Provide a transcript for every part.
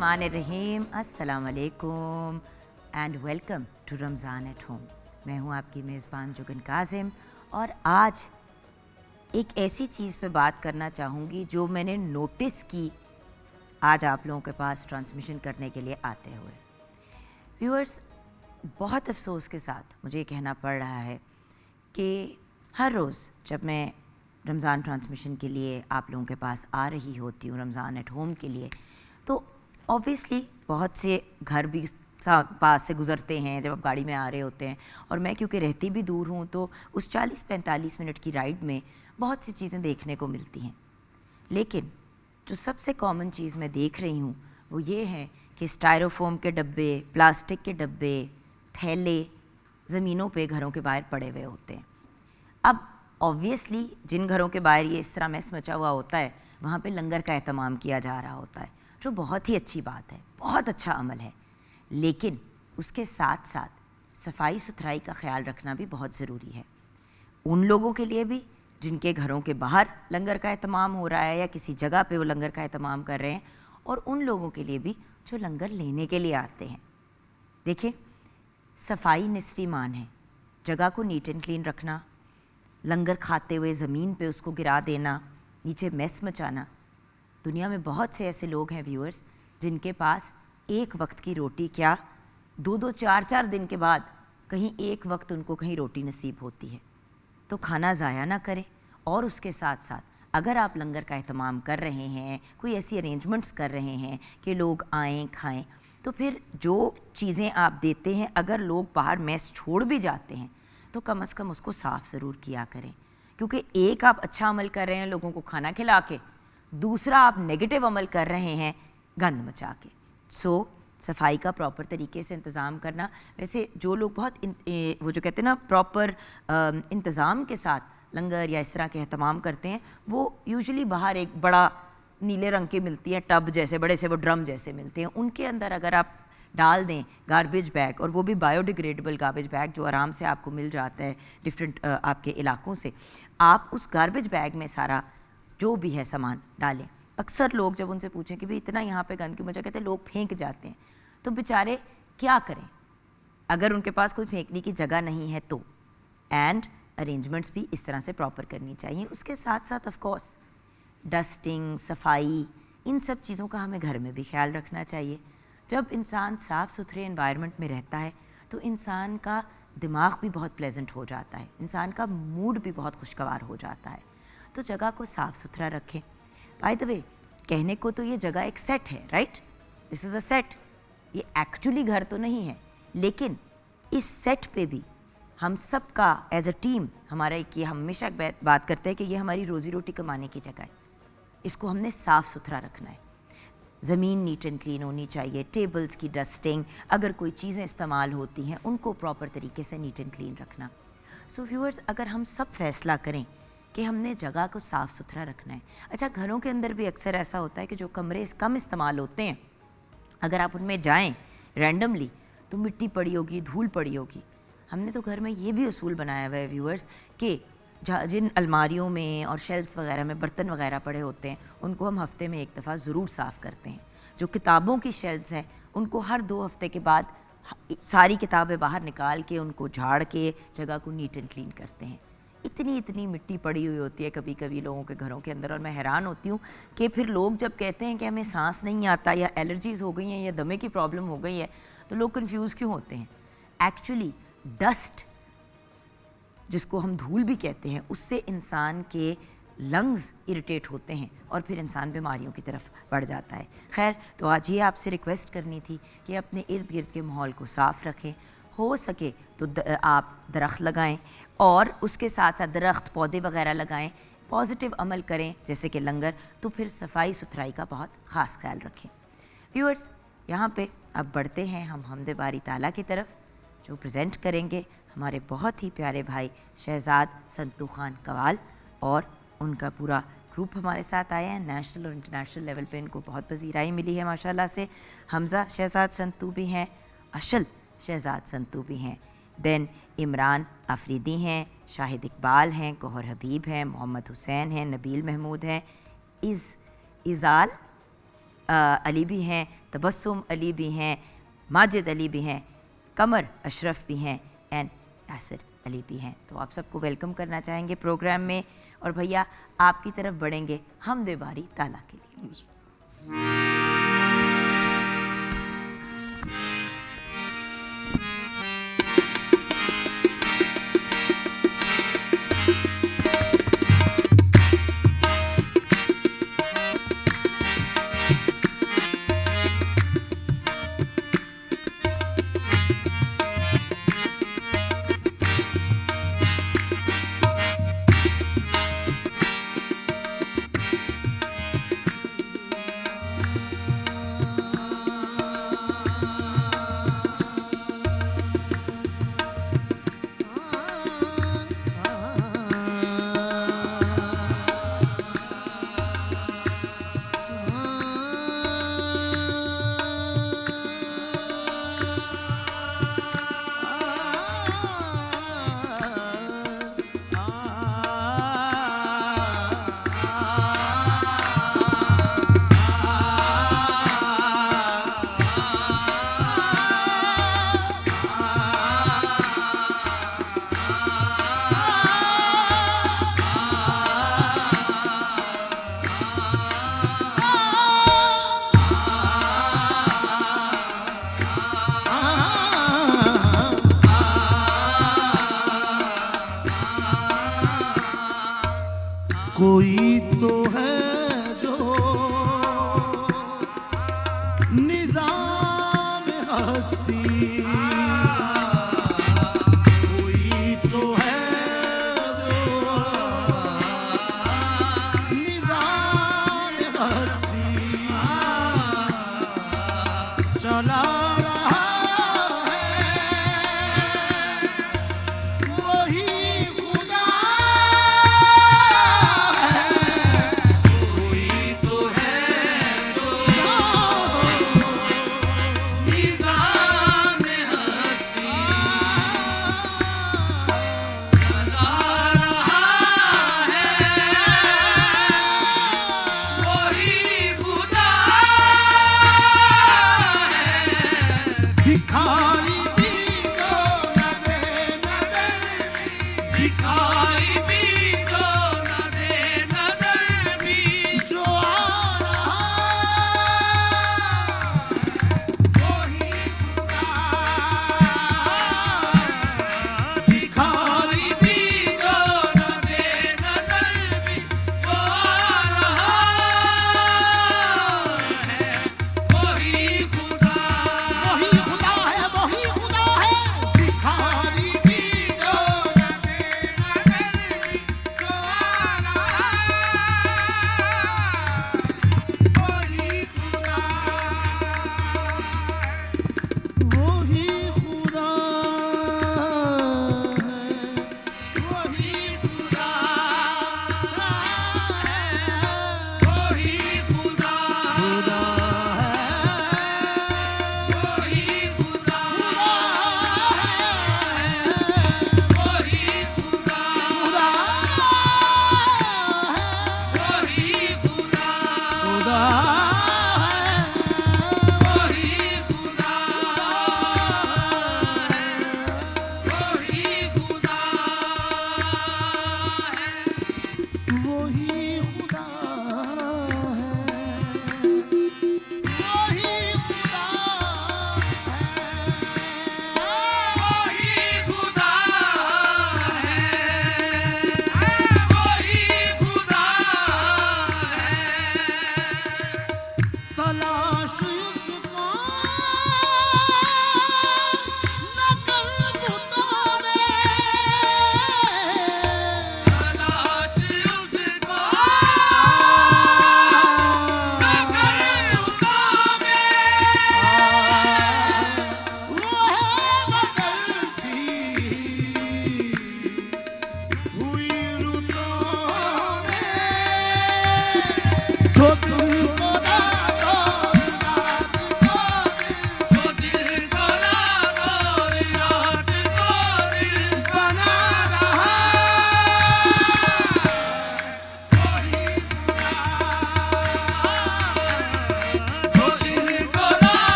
बिस्मिल्लाहिर्रहमानिर्रहीम, अस्सलाम वालेकुम and welcome to Ramzan at home. मैं हूँ आपकी मेज़बान जुगन काज़िम और आज एक ऐसी चीज़ पे बात करना चाहूँगी जो मैंने नोटिस की आज आप लोगों के पास ट्रांसमिशन करने के लिए आते हुए। व्यूअर्स, बहुत अफसोस के साथ मुझे ये कहना पड़ रहा है कि हर रोज़ जब मैं रमज़ान ट्रांसमिशन के लिए आप लोगों के पास आ रही होती हूँ, रमज़ान एट होम के लिए, तो ऑब्वियसली बहुत से घर भी पास से गुज़रते हैं जब आप गाड़ी में आ रहे होते हैं, और मैं क्योंकि रहती भी दूर हूँ तो उस 40-45 मिनट की राइड में बहुत सी चीज़ें देखने को मिलती हैं। लेकिन जो सबसे कॉमन चीज़ मैं देख रही हूँ वो ये है कि स्टायरोफोम के डब्बे, प्लास्टिक के डब्बे, थैले ज़मीनों पे घरों के बाहर पड़े हुए होते हैं। अब ऑब्वियसली जिन घरों के बाहर ये इस तरह मैस मचा हुआ होता है वहाँ पे लंगर का एहतमाम किया जा रहा होता है, जो बहुत ही अच्छी बात है, बहुत अच्छा अमल है। लेकिन उसके साथ साथ सफाई सुथराई का ख्याल रखना भी बहुत ज़रूरी है, उन लोगों के लिए भी जिनके घरों के बाहर लंगर का एहतमाम हो रहा है या किसी जगह पे वो लंगर का एहतमाम कर रहे हैं, और उन लोगों के लिए भी जो लंगर लेने के लिए आते हैं। देखिए, सफाई निस्फ़ ईमान है। जगह को नीट एंड क्लीन रखना, लंगर खाते हुए ज़मीन पे उसको गिरा देना, नीचे मैस मचाना। दुनिया में बहुत से ऐसे लोग हैं व्यूअर्स जिनके पास एक वक्त की रोटी क्या 2-2, 4-4 दिन के बाद कहीं एक वक्त उनको कहीं रोटी नसीब होती है। तो खाना ज़ाया ना करें, और उसके साथ साथ अगर आप लंगर का एहतमाम कर रहे हैं, कोई ऐसी अरेंजमेंट्स कर रहे हैं कि लोग आएँ खाएँ, तो फिर जो चीज़ें आप देते हैं अगर लोग बाहर मैस छोड़ भी जाते हैं तो कम से कम उसको साफ़ ज़रूर किया करें, क्योंकि एक आप अच्छा अमल कर रहे हैं लोगों को खाना खिला के, दूसरा आप नेगेटिव अमल कर रहे हैं गंद मचा के। सफाई का प्रॉपर तरीके से इंतज़ाम करना। वैसे जो लोग बहुत वो जो कहते हैं ना प्रॉपर इंतज़ाम के साथ लंगर या इस तरह के एहतमाम करते हैं, वो यूजुअली बाहर एक बड़ा नीले रंग की मिलती है टब जैसे, बड़े से वो ड्रम जैसे मिलते हैं, उनके अंदर अगर आप डाल दें गार्बेज बैग, और वो भी बायोडिग्रेडेबल गार्बेज बैग जो आराम से आपको मिल जाता है डिफरेंट आपके इलाकों से, आप उस गार्बेज बैग में सारा जो भी है सामान डालें। अक्सर लोग जब उनसे पूछें कि भाई इतना यहाँ पे गंद क्यों मचा, कहते हैं लोग फेंक जाते हैं। तो बेचारे क्या करें अगर उनके पास कोई फेंकने की जगह नहीं है तो, एंड अरेंजमेंट्स भी इस तरह से प्रॉपर करनी चाहिए। उसके साथ साथ ऑफ कोर्स डस्टिंग, सफाई, इन सब चीज़ों का हमें घर में भी ख्याल रखना चाहिए। जब इंसान साफ़ सुथरे एनवायरनमेंट में रहता है तो इंसान का दिमाग भी बहुत प्लेजेंट हो जाता है, इंसान का मूड भी बहुत खुशगवार हो जाता है। तो जगह को साफ़ सुथरा रखें। बाय द वे, कहने को तो ये जगह एक सेट है, right, this is a set, ये एक्चुअली घर तो नहीं है, लेकिन इस सेट पे भी हम सब का एज अ टीम, हमारा एक ये हमेशा बात करते हैं कि ये हमारी रोज़ी रोटी कमाने की जगह है, इसको हमने साफ़ सुथरा रखना है। ज़मीन नीट एंड क्लीन होनी चाहिए, टेबल्स की डस्टिंग, अगर कोई चीज़ें इस्तेमाल होती हैं उनको प्रॉपर तरीके से नीट एंड क्लीन रखना। सो व्यूअर्स, अगर हम सब फैसला करें कि हमने जगह को साफ़ सुथरा रखना है। अच्छा, घरों के अंदर भी अक्सर ऐसा होता है कि जो कमरे कम इस्तेमाल होते हैं, अगर आप उनमें जाएं रैंडमली तो मिट्टी पड़ी होगी, धूल पड़ी होगी। हमने तो घर में ये भी उसूल बनाया हुआ है व्यूअर्स कि जिन अलमारियों में और शेल्फ्स वगैरह में बर्तन वगैरह पड़े होते हैं उनको हम हफ्ते में एक दफ़ा ज़रूर साफ़ करते हैं। जो किताबों की शेल्फ्स हैं उनको हर 2 हफ्ते के बाद सारी किताबें बाहर निकाल के उनको झाड़ के जगह को नीट एंड क्लीन करते हैं। इतनी मिट्टी पड़ी हुई होती है कभी कभी लोगों के घरों के अंदर, और मैं हैरान होती हूँ कि फिर लोग जब कहते हैं कि हमें सांस नहीं आता या एलर्जीज़ हो गई हैं या दमे की प्रॉब्लम हो गई है, तो लोग कंफ्यूज क्यों होते हैं। एक्चुअली डस्ट, जिसको हम धूल भी कहते हैं, उससे इंसान के लंग्स इरिटेट होते हैं और फिर इंसान बीमारियों की तरफ बढ़ जाता है। खैर, तो आज ये आपसे रिक्वेस्ट करनी थी कि अपने इर्द गिर्द के माहौल को साफ़ रखें, हो सके तो आप दरख्त लगाएं, और उसके साथ साथ दरख्त पौधे वगैरह लगाएं, पॉजिटिव अमल करें जैसे कि लंगर, तो फिर सफाई सुथराई का बहुत ख़ास ख्याल रखें। व्यूअर्स, यहाँ पे अब बढ़ते हैं हम हमदे बारी ताला की तरफ, जो प्रेजेंट करेंगे हमारे बहुत ही प्यारे भाई शहजाद संतू खान कवाल, और उनका पूरा ग्रुप हमारे साथ आए हैं। नेशनल और इंटरनेशनल लेवल पे इनको बहुत पजीराई मिली है माशाल्लाह से। हमज़ा शहजाद संतू भी हैं, अशल शहजाद संतू भी हैं, देन इमरान आफरीदी हैं, शाहिद इकबाल हैं, गौहर हबीब हैं, मोहम्मद हुसैन हैं, नबील महमूद हैं, इज़ाल अली भी हैं, तबस्सुम अली भी हैं, माजिद अली भी हैं, कमर अशरफ भी हैं एंड यासिर अली भी हैं। तो आप सबको वेलकम करना चाहेंगे प्रोग्राम में। और भैया आपकी तरफ बढ़ेंगे हमदे बारी ताला के लिए। कोई तो है जो निज़ाम हस्ती, कोई तो है जो निज़ाम हस्ती चला रहा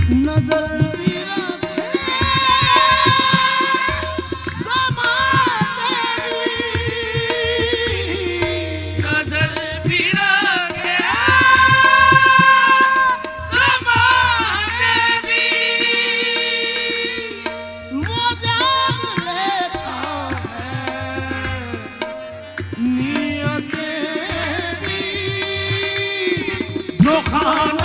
नजर भी रखे समाते भी नजर भी रखे समाने भी वो जान लेता है नियतें भी जो खाना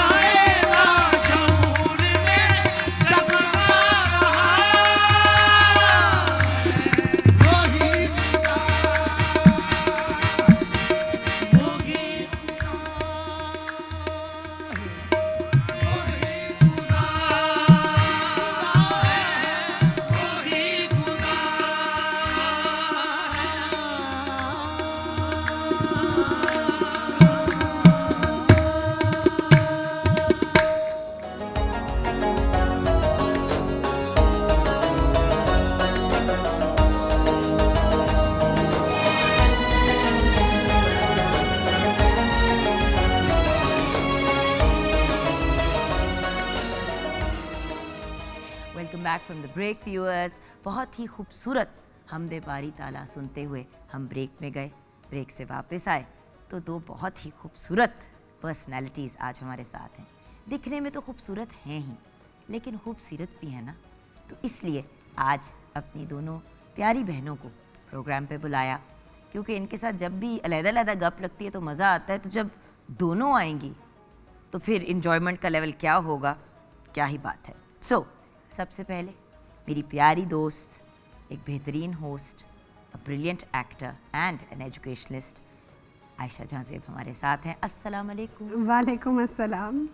welcome back from the break viewers. बहुत ही खूबसूरत हमदे बारी ताला सुनते हुए हम ब्रेक में गए, ब्रेक से वापस आए तो दो बहुत ही खूबसूरत पर्सनालिटीज़ आज हमारे साथ हैं। दिखने में तो खूबसूरत हैं ही, लेकिन खूबसूरत भी है ना, तो इसलिए आज अपनी दोनों प्यारी बहनों को प्रोग्राम पे बुलाया, क्योंकि इनके साथ जब भी अलग-अलग गप लगती है तो मज़ा आता है, तो जब दोनों आएंगी तो फिर इंजॉयमेंट का लेवल क्या होगा, क्या ही बात है। सो सबसे पहले मेरी प्यारी दोस्त, एक बेहतरीन host, a brilliant actor and an educationist Ayesha Jahan Zeb हमारे साथ हैं। अस्सलाम वालेकुम। वालेकुम अस्सलाम।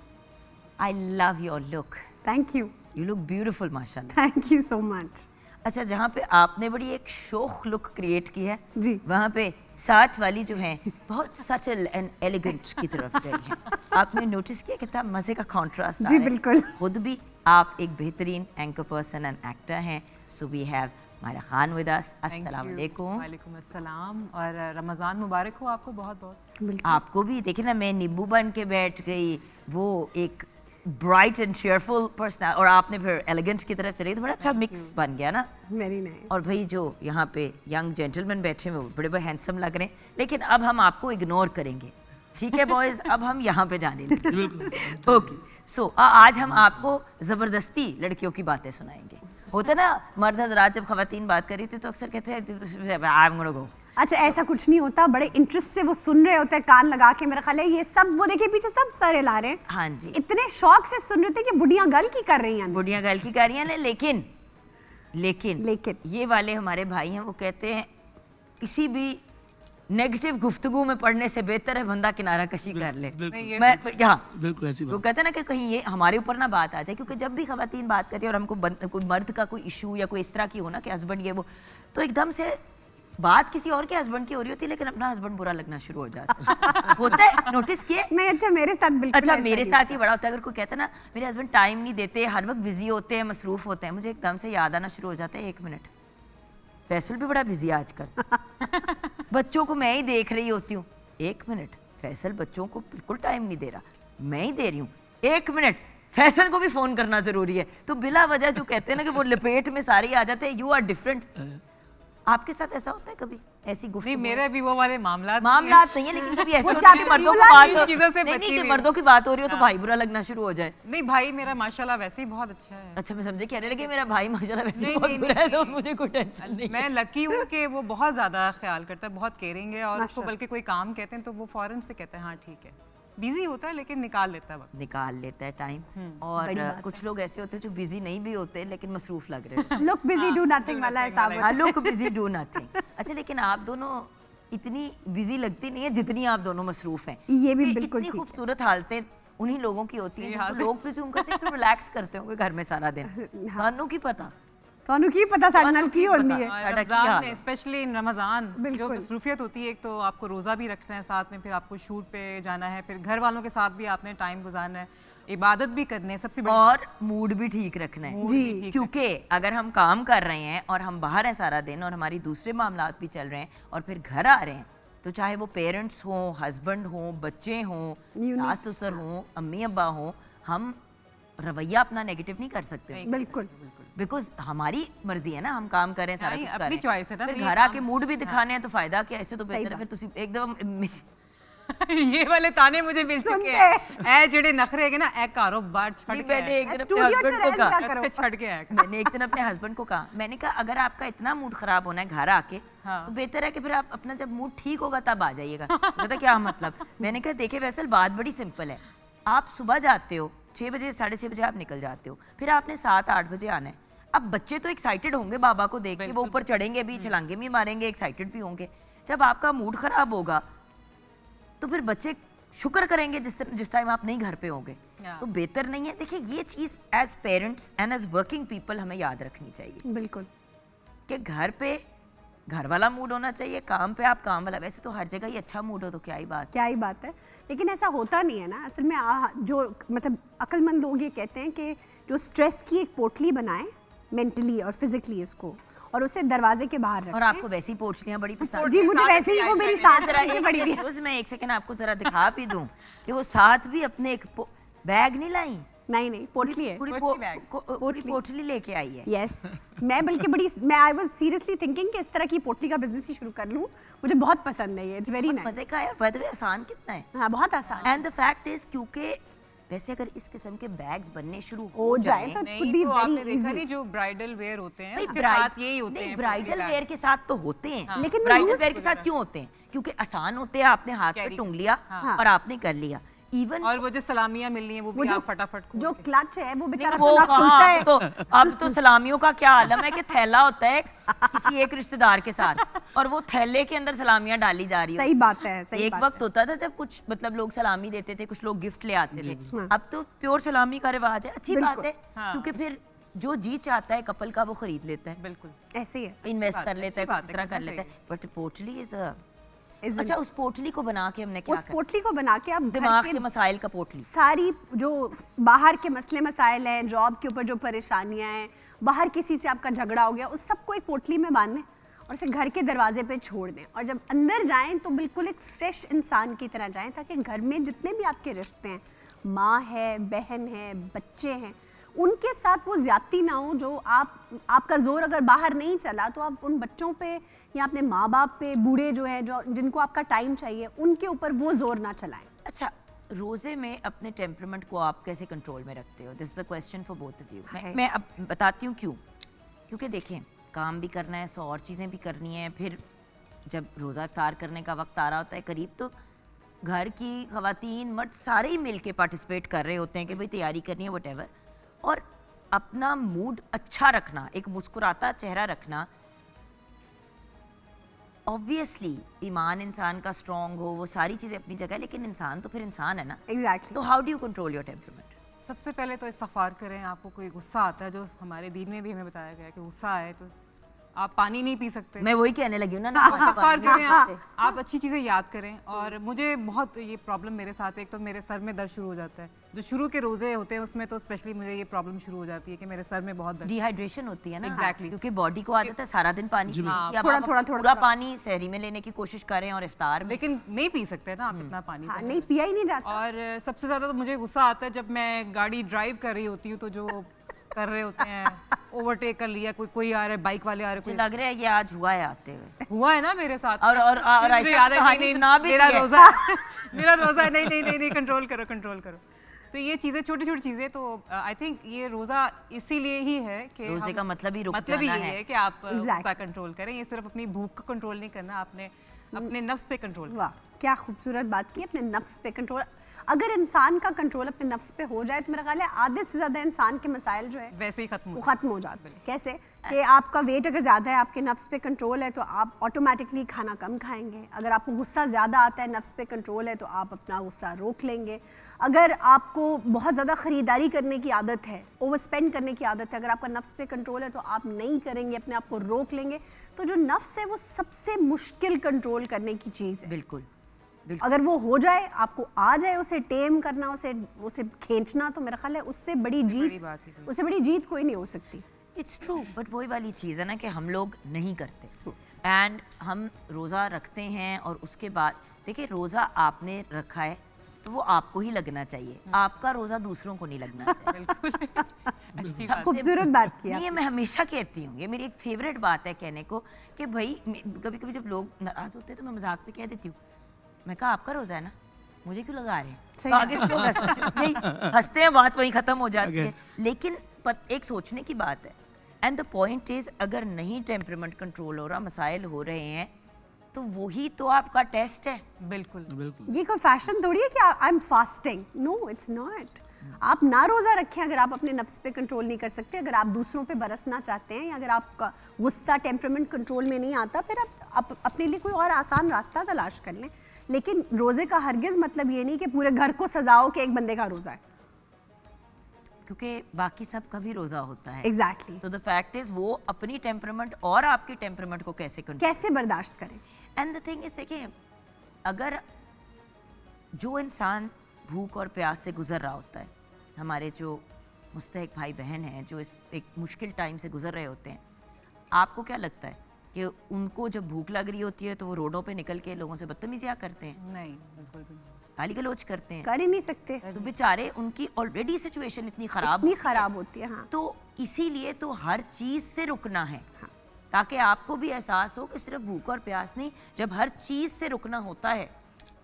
I love your look, thank you, you look beautiful माशाल्लाह। Thank you so much. अच्छा, जहाँ पे आपने बड़ी एक शोख लुक क्रिएट की है, जी। वहाँ पे साथ वाली जो है बहुत सटल एंड एलिगेंट की तरफ गई है। आपने नोटिस किया कितना मज़े का कॉन्ट्रास्ट जी, बिल्कुल। खुद भी आप एक बेहतरीन एंकर पर्सन एंड एक्टर हैं। So we have Maira Khan with us. अस्सलाम वालेकुम। वालेकुम अस्सलाम और रमज़ान मुबारक हो आपको बहुत बहुत। आपको भी। देखिए ना, मैं नींबू बन के बैठ गई, वो एक ब्राइट एंड cheerful पर्सन, और आपने फिर एलिगेंट की तरफ चली, तो बड़ा अच्छा मिक्स बन गया ना। Very nice. और भाई जो यहाँ पे यंग जेंटलमैन बैठे हैं वो बड़े बड़े हैंडसम लग रहे हैं, लेकिन अब हम आपको इग्नोर करेंगे, ठीक है बॉयज? अब हम यहाँ पे जाने लगे। ओके, सो आज हम आपको ज़बरदस्ती लड़कियों की बातें सुनाएंगे। होता ना, मर्द हजरात जब खवातीन बात करी थी तो अक्सर कहते हैं आई एम गोना गो। अच्छा, ऐसा कुछ नहीं होता, बड़े इंटरेस्ट से वो सुन रहे होते हैं, कान लगा के। मेरा ख्याल है ये सब, वो देखिए पीछे सब सर हिला रहे हैं। हाँ जी, इतने शौक से सुन रहे थे कि बुढ़ियां गल की कर रही हैं। बुढ़ियाँ गल की कर रही हैं, लेकिन लेकिन ये वाले हमारे भाई हैं, वो कहते हैं किसी भी नेगेटिव गुफ्तगू में पढ़ने से बेहतर है बंदा किनारा कशी कर ले। मैं यहाँ बिल्कुल ऐसी वो बात। कहते हैं ना कि कहीं ये हमारे ऊपर ना बात आ जाए, क्योंकि जब भी खवातीन बात करती है और हमको कोई मर्द का कोई इशू या कोई इस तरह की हो ना कि हस्बैंड ये वो, तो एकदम से बात किसी और के हस्बैंड की हो रही होती है, लेकिन अपना हस्बैंड बुरा लगना शुरू हो जाता है। होता है, नोटिस किए? नहीं, अच्छा मेरे साथ बिल्कुल अच्छा, ऐसा मेरे नहीं साथ ही बड़ा होता है। अगर कोई कहता है ना मेरे हस्बैंड टाइम नहीं देते, हर वक्त बिजी होते हैं, मसरूफ होते हैं, मुझे एकदम से याद आना शुरू हो जाता है, 1 मिनट, फैसल भी बड़ा बिजी है आजकल। बच्चों को मैं ही देख रही होती हूँ, 1 मिनट, फैसल बच्चों को बिल्कुल टाइम नहीं दे रहा, मैं ही दे रही हूँ, 1 मिनट, फैसल को भी फोन करना जरूरी है। तो बिला वजह जो कहते हैं ना कि वो लपेट में सारे आ जाते हैं, यू आर डिफरेंट। आपके साथ ऐसा होता है कभी, ऐसी गुफ्तगू? नहीं, मेरे भी वो वाले मामला नहीं है, लेकिन कभी ऐसा वो होता है कि चाहते मर्दों की हैं बात इन चीज़ों से नहीं बची कि हुई मर्दों की बात हो रही हो तो भाई बुरा लगना शुरू हो जाए। नहीं, भाई मेरा माशाल्लाह वैसे ही बहुत अच्छा है। अच्छा, मैं समझे कह रहे लगे मेरा भाई माशाल्लाह वैसे नहीं, बहुत नहीं, बुरा है, तो नहीं। मुझे कोई टेंशन नहीं। मैं लकी हूँ कि वो बहुत ज़्यादा ख्याल करता है, बहुत केयरिंग है, और उसको माशाल्लाह। बल्कि कोई काम कहते हैं तो वो फ़ौरन से कहता है हाँ ठीक है। बिजी होता है लेकिन निकाल लेता है वक्त। निकाल लेता है टाइम। और कुछ लोग ऐसे होते हैं जो बिजी नहीं भी होते लेकिन मसरूफ लग रहे होते हैं। लुक बिजी डू नथिंग वाला हिसाब है। हाँ, लोग बिजी डू नथिंग। अच्छा, लेकिन आप दोनों इतनी बिजी लगती नहीं है जितनी आप दोनों मसरूफ हैं। ये भी कि बिल्कुल इतनी ठीक है। खूबसूरत हालतें उन्हीं लोगों की होती हैं जिनको लोग प्रिज्यूम करते हैं कि रिलैक्स करते होंगे घर में सारा दिन। थानू की पता, ਤੁਹਾਨੂੰ ਕੀ ਪਤਾ ਸਾਡੇ ਨਾਲ ਕੀ ਹੁੰਦੀ ਹੈ। और साढ़ा क्या रमज़ान हाल में है? स्पेशली इन रमज़ान जो बिल्कुल। मसरूफियत होती है, एक तो आपको रोज़ा भी रखना है साथ में, फिर आपको शूट पे जाना है, फिर घर वालों के साथ भी आपने टाइम गुजारना है, इबादत भी करनी है, सबसे बड़ी और मूड भी ठीक रखना है। मूड जी, भी ठीक क्योंकि अगर हम काम कर रहे हैं और हम बाहर हैं सारा दिन और हमारी दूसरे मामलात भी चल रहे हैं और फिर घर आ रहे हैं, तो चाहे वो पेरेंट्स हों, हस्बैंड हों, बच्चे हों, सास ससुर हों, अम्मी अब्बा हों, हम रवैया अपना नेगेटिव नहीं कर सकते, बिल्कुल बिकॉज हमारी मर्जी है ना, हम काम करें, सारा नहीं, कुछ अपनी करें, choice है ना, फिर फिर घर ये आके मूड भी दिखाने हैं तो फायदा क्या, ऐसे तो सही बेहतर है बात। फिर तुसी एकदम ये वाले ताने मुझे मिल चुके हैं ए जेड़े नखरे है ना ए कारोबार छड़ नहीं, के मैंने आए। एक दिन अपने स्टूडियो हस्बैंड में को रहना कहा, क्या करो? छड़ के आए मैंने एक दिन अपने हस्बैंड को कहा, मैंने कहा अगर आपका इतना मूड खराब होना है घर आके, हाँ। तो बेहतर है कि फिर आप अपना जब मूड ठीक होगा तब आ जाइएगा। कहता क्या मतलब, मैंने कहा देखिए वैसल बात बड़ी सिंपल है, आप सुबह जाते हो 6 बजे 6:30 बजे आप निकल जाते हो, फिर आपने 7-8 बजे आना है। अब बच्चे तो एक्साइटेड होंगे बाबा को देख के, वो ऊपर चढ़ेंगे भी, छलांगे भी मारेंगे, एक्साइटेड भी होंगे। जब आपका मूड खराब होगा तो फिर बच्चे शुक्र करेंगे जिस टाइम आप नहीं घर पे होंगे, Yeah. तो बेहतर नहीं है। देखिए ये चीज़ as parents and as working people हमें याद रखनी चाहिए बिल्कुल कि घर पे घर वाला मूड होना चाहिए, काम पे आप काम वाला। वैसे तो हर जगह ही अच्छा मूड हो तो क्या ही बात। क्या ही बात है, लेकिन ऐसा होता नहीं है ना असल में। जो मतलब अक्लमंद लोग ये कहते हैं कि जो स्ट्रेस की एक पोटली बनाए मेंटली और फिजिकली इसको, और उसे दरवाजे के बाहर और रखें। आपको वैसी पोटलियां बड़ी पसंद जी मुझे वैसे ही वो मेरी साथ जरा रखी पड़ी हुई है। उसमें एक सेकंड आपको जरा दिखा भी दूं कि वो साथ भी अपने एक बैग नहीं लाई, नहीं पोटली है। पूरी पोटली बैग। पूरी पोटली लेके आई है। यस मैं बल्कि मैं आई वाज सीरियसली थिंकिंग कि इस तरह की पोटली का बिजनेस ही शुरू कर लूं। मुझे बहुत पसंद है ये, इट्स वेरी नाइस। मजे का है, बाय द वे आसान कितना है। हाँ बहुत आसान है। एंड द फैक्ट इज क्योंकि वैसे अगर इस किस्म के बैग्स बनने शुरू हो जाए तो नहीं could be तो very आपने देखा easy। नहीं जो ब्राइडल वेयर होते हैं नहीं, उसके साथ यही होते हैं ब्राइडल वेयर के साथ तो होते हैं, लेकिन वो ब्राइडल use वेयर के साथ क्यों होते हैं? क्योंकि आसान होते हैं, आपने हाथ पे Carry टूंग लिया हाँ। और आपने कर लिया। इवन और वो जो सलामियां मिलनी है वो भी आप फटाफट खोल जो के। क्लच है वो बेचारा वो खुला खुलता है। अब तो सलामियों का क्या आलम है कि थैला होता है किसी एक रिश्तेदार के साथ और वो थैले के अंदर सलामियां डाली जा रही सही बात है, सही एक बात वक्त होता था जब कुछ मतलब लोग सलामी देते थे, कुछ लोग गिफ्ट ले आते थे। अब तो प्योर सलामी का रिवाज है, अच्छी बात है हाँ। क्योंकि फिर जो जी चाहता है कपल का वो खरीद लेता है, बिल्कुल ऐसे ही है। इन्वेस्ट बात कर है, लेता है, अच्छी बात कुछ है, तरह कर बिल्कुल लेता है। बट पोटली इज Isn't- अच्छा, उस पोटली को बना के हमने क्या उस कर पोटली को बना के आप घर दिमाग के के मसाइल का पोटली। सारी जो बाहर के मसले मसाइल हैं, जॉब के ऊपर जो परेशानियां हैं, बाहर किसी से आपका झगड़ा हो गया, उस सबको एक पोटली में बांध दें और उसे घर के दरवाजे पे छोड़ दें। और जब अंदर जाएं तो बिल्कुल एक फ्रेश इंसान की तरह जाएं, ताकि घर में जितने भी आपके रिश्ते हैं, माँ है, बहन है, बच्चे हैं, उनके साथ वो ज्यादती ना हो। जो आपका जोर अगर बाहर नहीं चला तो आप उन बच्चों पे या अपने माँ बाप पे, बूढ़े जो है जो जिनको आपका टाइम चाहिए, उनके ऊपर वो जोर ना चलाएं। अच्छा, रोजे में अपने टेम्परामेंट को आप कैसे कंट्रोल में रखते हो? This is the question for both of you. मैं अब बताती हूँ क्यों। क्योंकि देखें, काम भी करना है, 100 और चीज़ें भी करनी है। फिर जब रोज़ा इफ्तार करने का वक्त आ रहा होता है करीब, तो घर की खवातीन मर्द सारे ही मिल के पार्टिसिपेट कर रहे होते हैं कि भाई तैयारी करनी है वटेवर। और अपना मूड अच्छा रखना, एक मुस्कुराता चेहरा रखना, ऑब्वियसली ईमान इंसान का स्ट्रॉन्ग हो, वो सारी चीज़ें अपनी जगह, लेकिन इंसान तो फिर इंसान है ना। एग्जैक्टली। तो how do you control your temperament? सबसे पहले तो इस्तगफार करें। आपको कोई गुस्सा आता है, जो हमारे दीन में भी हमें बताया गया है कि गुस्सा आए तो आप पानी नहीं पी सकते। मैं वही कहने लगी हूँ ना, इस्तगफार करें, आप अच्छी चीज़ें याद करें। और मुझे बहुत ये प्रॉब्लम मेरे साथ है, एक तो मेरे सर में दर्द शुरू हो जाता है। जो शुरू के रोजे होते हैं उसमें तो स्पेशली मुझे ये प्रॉब्लम शुरू हो जाती है कि मेरे सर में बहुत दर्द। डिहाइड्रेशन होती है ना। Exactly. क्योंकि बॉडी को आदत है सारा दिन पानी पीने की। अब थोड़ा- आप थोड़ा- पूरा पानी सहरी में लेने की कोशिश करें और इफ्तार में। लेकिन नहीं पी सकते ना आप इतना पानी। हाँ, नहीं पिया ही नहीं जाता। और सबसे ज़्यादा तो मुझे गुस्सा आता है जब मैं गाड़ी ड्राइव कर रही होती हूँ, तो जो कर रहे होते हैं, ओवरटेक कर लिया, कोई आ रहा है, बाइक वाले आ रहे मुझे हैं, लग रहा है ये आज हुआ है आते हुए। हुआ है ना मेरे साथ। और फिर मुझे आयशा याद है कहानी नहीं, सुना भी मेरा दी है। रोजा मेरा रोजा है, नहीं कंट्रोल करो। तो ये चीज़ें, छोटी छोटी चीज़ें, तो आई थिंक ये रोज़ा इसीलिए ही है कि रोजे का मतलब ही रुक मतलब ही जाना ये है है कि आप गुस्सा कंट्रोल करें। ये सिर्फ अपनी भूख को कंट्रोल नहीं करना, आपने अपने नफ्स पे कंट्रोल करना। वाह, क्या खूबसूरत बात की, अपने नफ्स पे कंट्रोल। अगर इंसान का कंट्रोल अपने नफ्स पे हो जाए तो मेरा ख्याल है आधे से ज्यादा इंसान के मसाइल जो है वैसे ही खत्म वो हो खत्म हो जाते हैं। कैसे कि आपका वेट अगर ज़्यादा है, आपके नफ्स पे कंट्रोल है, तो आप ऑटोमेटिकली खाना कम खाएंगे। अगर आपको गुस्सा ज़्यादा आता है, नफ्स पे कंट्रोल है, तो आप अपना गुस्सा रोक लेंगे। अगर आपको बहुत ज़्यादा ख़रीदारी करने की आदत है, ओवर स्पेंड करने की आदत है, अगर आपका नफ्स पे कंट्रोल है तो आप नहीं करेंगे, अपने आप को रोक लेंगे। तो जो नफ्स है वो सबसे मुश्किल कंट्रोल करने की चीज़ है। बिल्कुल। अगर वो हो जाए, आपको आ जाए उसे टेम करना, उसे खींचना, तो मेरा ख्याल है उससे बड़ी जीत कोई नहीं हो सकती। इट्स ट्रू, बट वही वाली चीज़ है ना कि हम लोग नहीं करते। एंड हम रोज़ा रखते हैं और उसके बाद देखिए, रोज़ा आपने रखा है तो वो आपको ही लगना चाहिए, आपका रोजा दूसरों को नहीं लगना चाहिए। अच्छी बात। खूबसूरत बात की नहीं, ये मैं हमेशा कहती हूँ, ये मेरी एक फेवरेट बात है कहने को कि भाई कभी कभी जब लोग नाराज होते हैं तो मैं मजाक पे कह देती हूँ, मैं कहा आपका रोजा है ना, मुझे क्यों लगा रहे हैं? सही तो आगे से लोग यही हंसते हैं, बात वहीं खत्म हो जाती है। लेकिन एक सोचने की बात है, एंड द पॉइंट इज अगर नहीं टेम्परामेंट कंट्रोल हो रहा, मसाइल हो रहे हैं, तो वही तो आपका टेस्ट है। बिल्कुल। ये कोई फैशन थोड़ी है कि I am fasting, no it's not. आप ना रोजा रखें अगर आप अपने नफ्स पे कंट्रोल नहीं कर सकते, अगर आप दूसरों पे बरसना चाहते हैं, या अगर आपका गुस्सा टेम्परामेंट कंट्रोल में नहीं आता, फिर आप अपने लिए कोई और आसान रास्ता तलाश कर लें। लेकिन रोजे का हरगिज मतलब ये नहीं कि पूरे घर को सजाओ कि एक बंदे का रोजा है। क्योंकि बाकी सब का भी रोजा होता है। Exactly. So the fact is वो अपनी टेम्परामेंट और आपकी टेम्परामेंट को कैसे कंट्रोल, कैसे बर्दाश्त करें। एंड द थिंग इज देखिए, अगर जो इंसान भूख और प्यास से गुजर रहा होता है, हमारे जो मुस्तहिक भाई बहन हैं जो इस एक मुश्किल टाइम से गुजर रहे होते हैं, आपको क्या लगता है कि उनको जब भूख लग रही होती है तो वो रोडों पे निकल के लोगों से बदतमीजियां करते हैं, नहीं, बिल्कुल भी नहीं। गाली गलौज करते हैं? कर ही नहीं सकते, तो बेचारे उनकी ऑलरेडी सिचुएशन इतनी खराब इतनी खराब होती है। हाँ, तो इसीलिए तो हर चीज से रुकना है, हाँ। ताकि आपको भी एहसास हो कि सिर्फ भूख और प्यास नहीं, जब हर चीज से रुकना होता है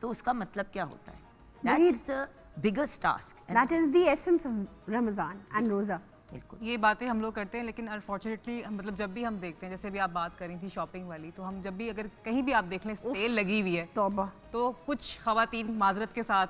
तो उसका मतलब क्या होता है। दैट वही- is the biggest task. That is the essence of Ramzan and रोजा। बिल्कुल। ये बातें हम लोग करते हैं, लेकिन अनफॉर्चुनेटली मतलब जब भी हम देखते हैं, जैसे भी आप बात करी थी शॉपिंग वाली, तो हम जब भी अगर कहीं भी आप देख लें सेल लगी हुई है, तौबा। तो कुछ खवातीन माजरत के साथ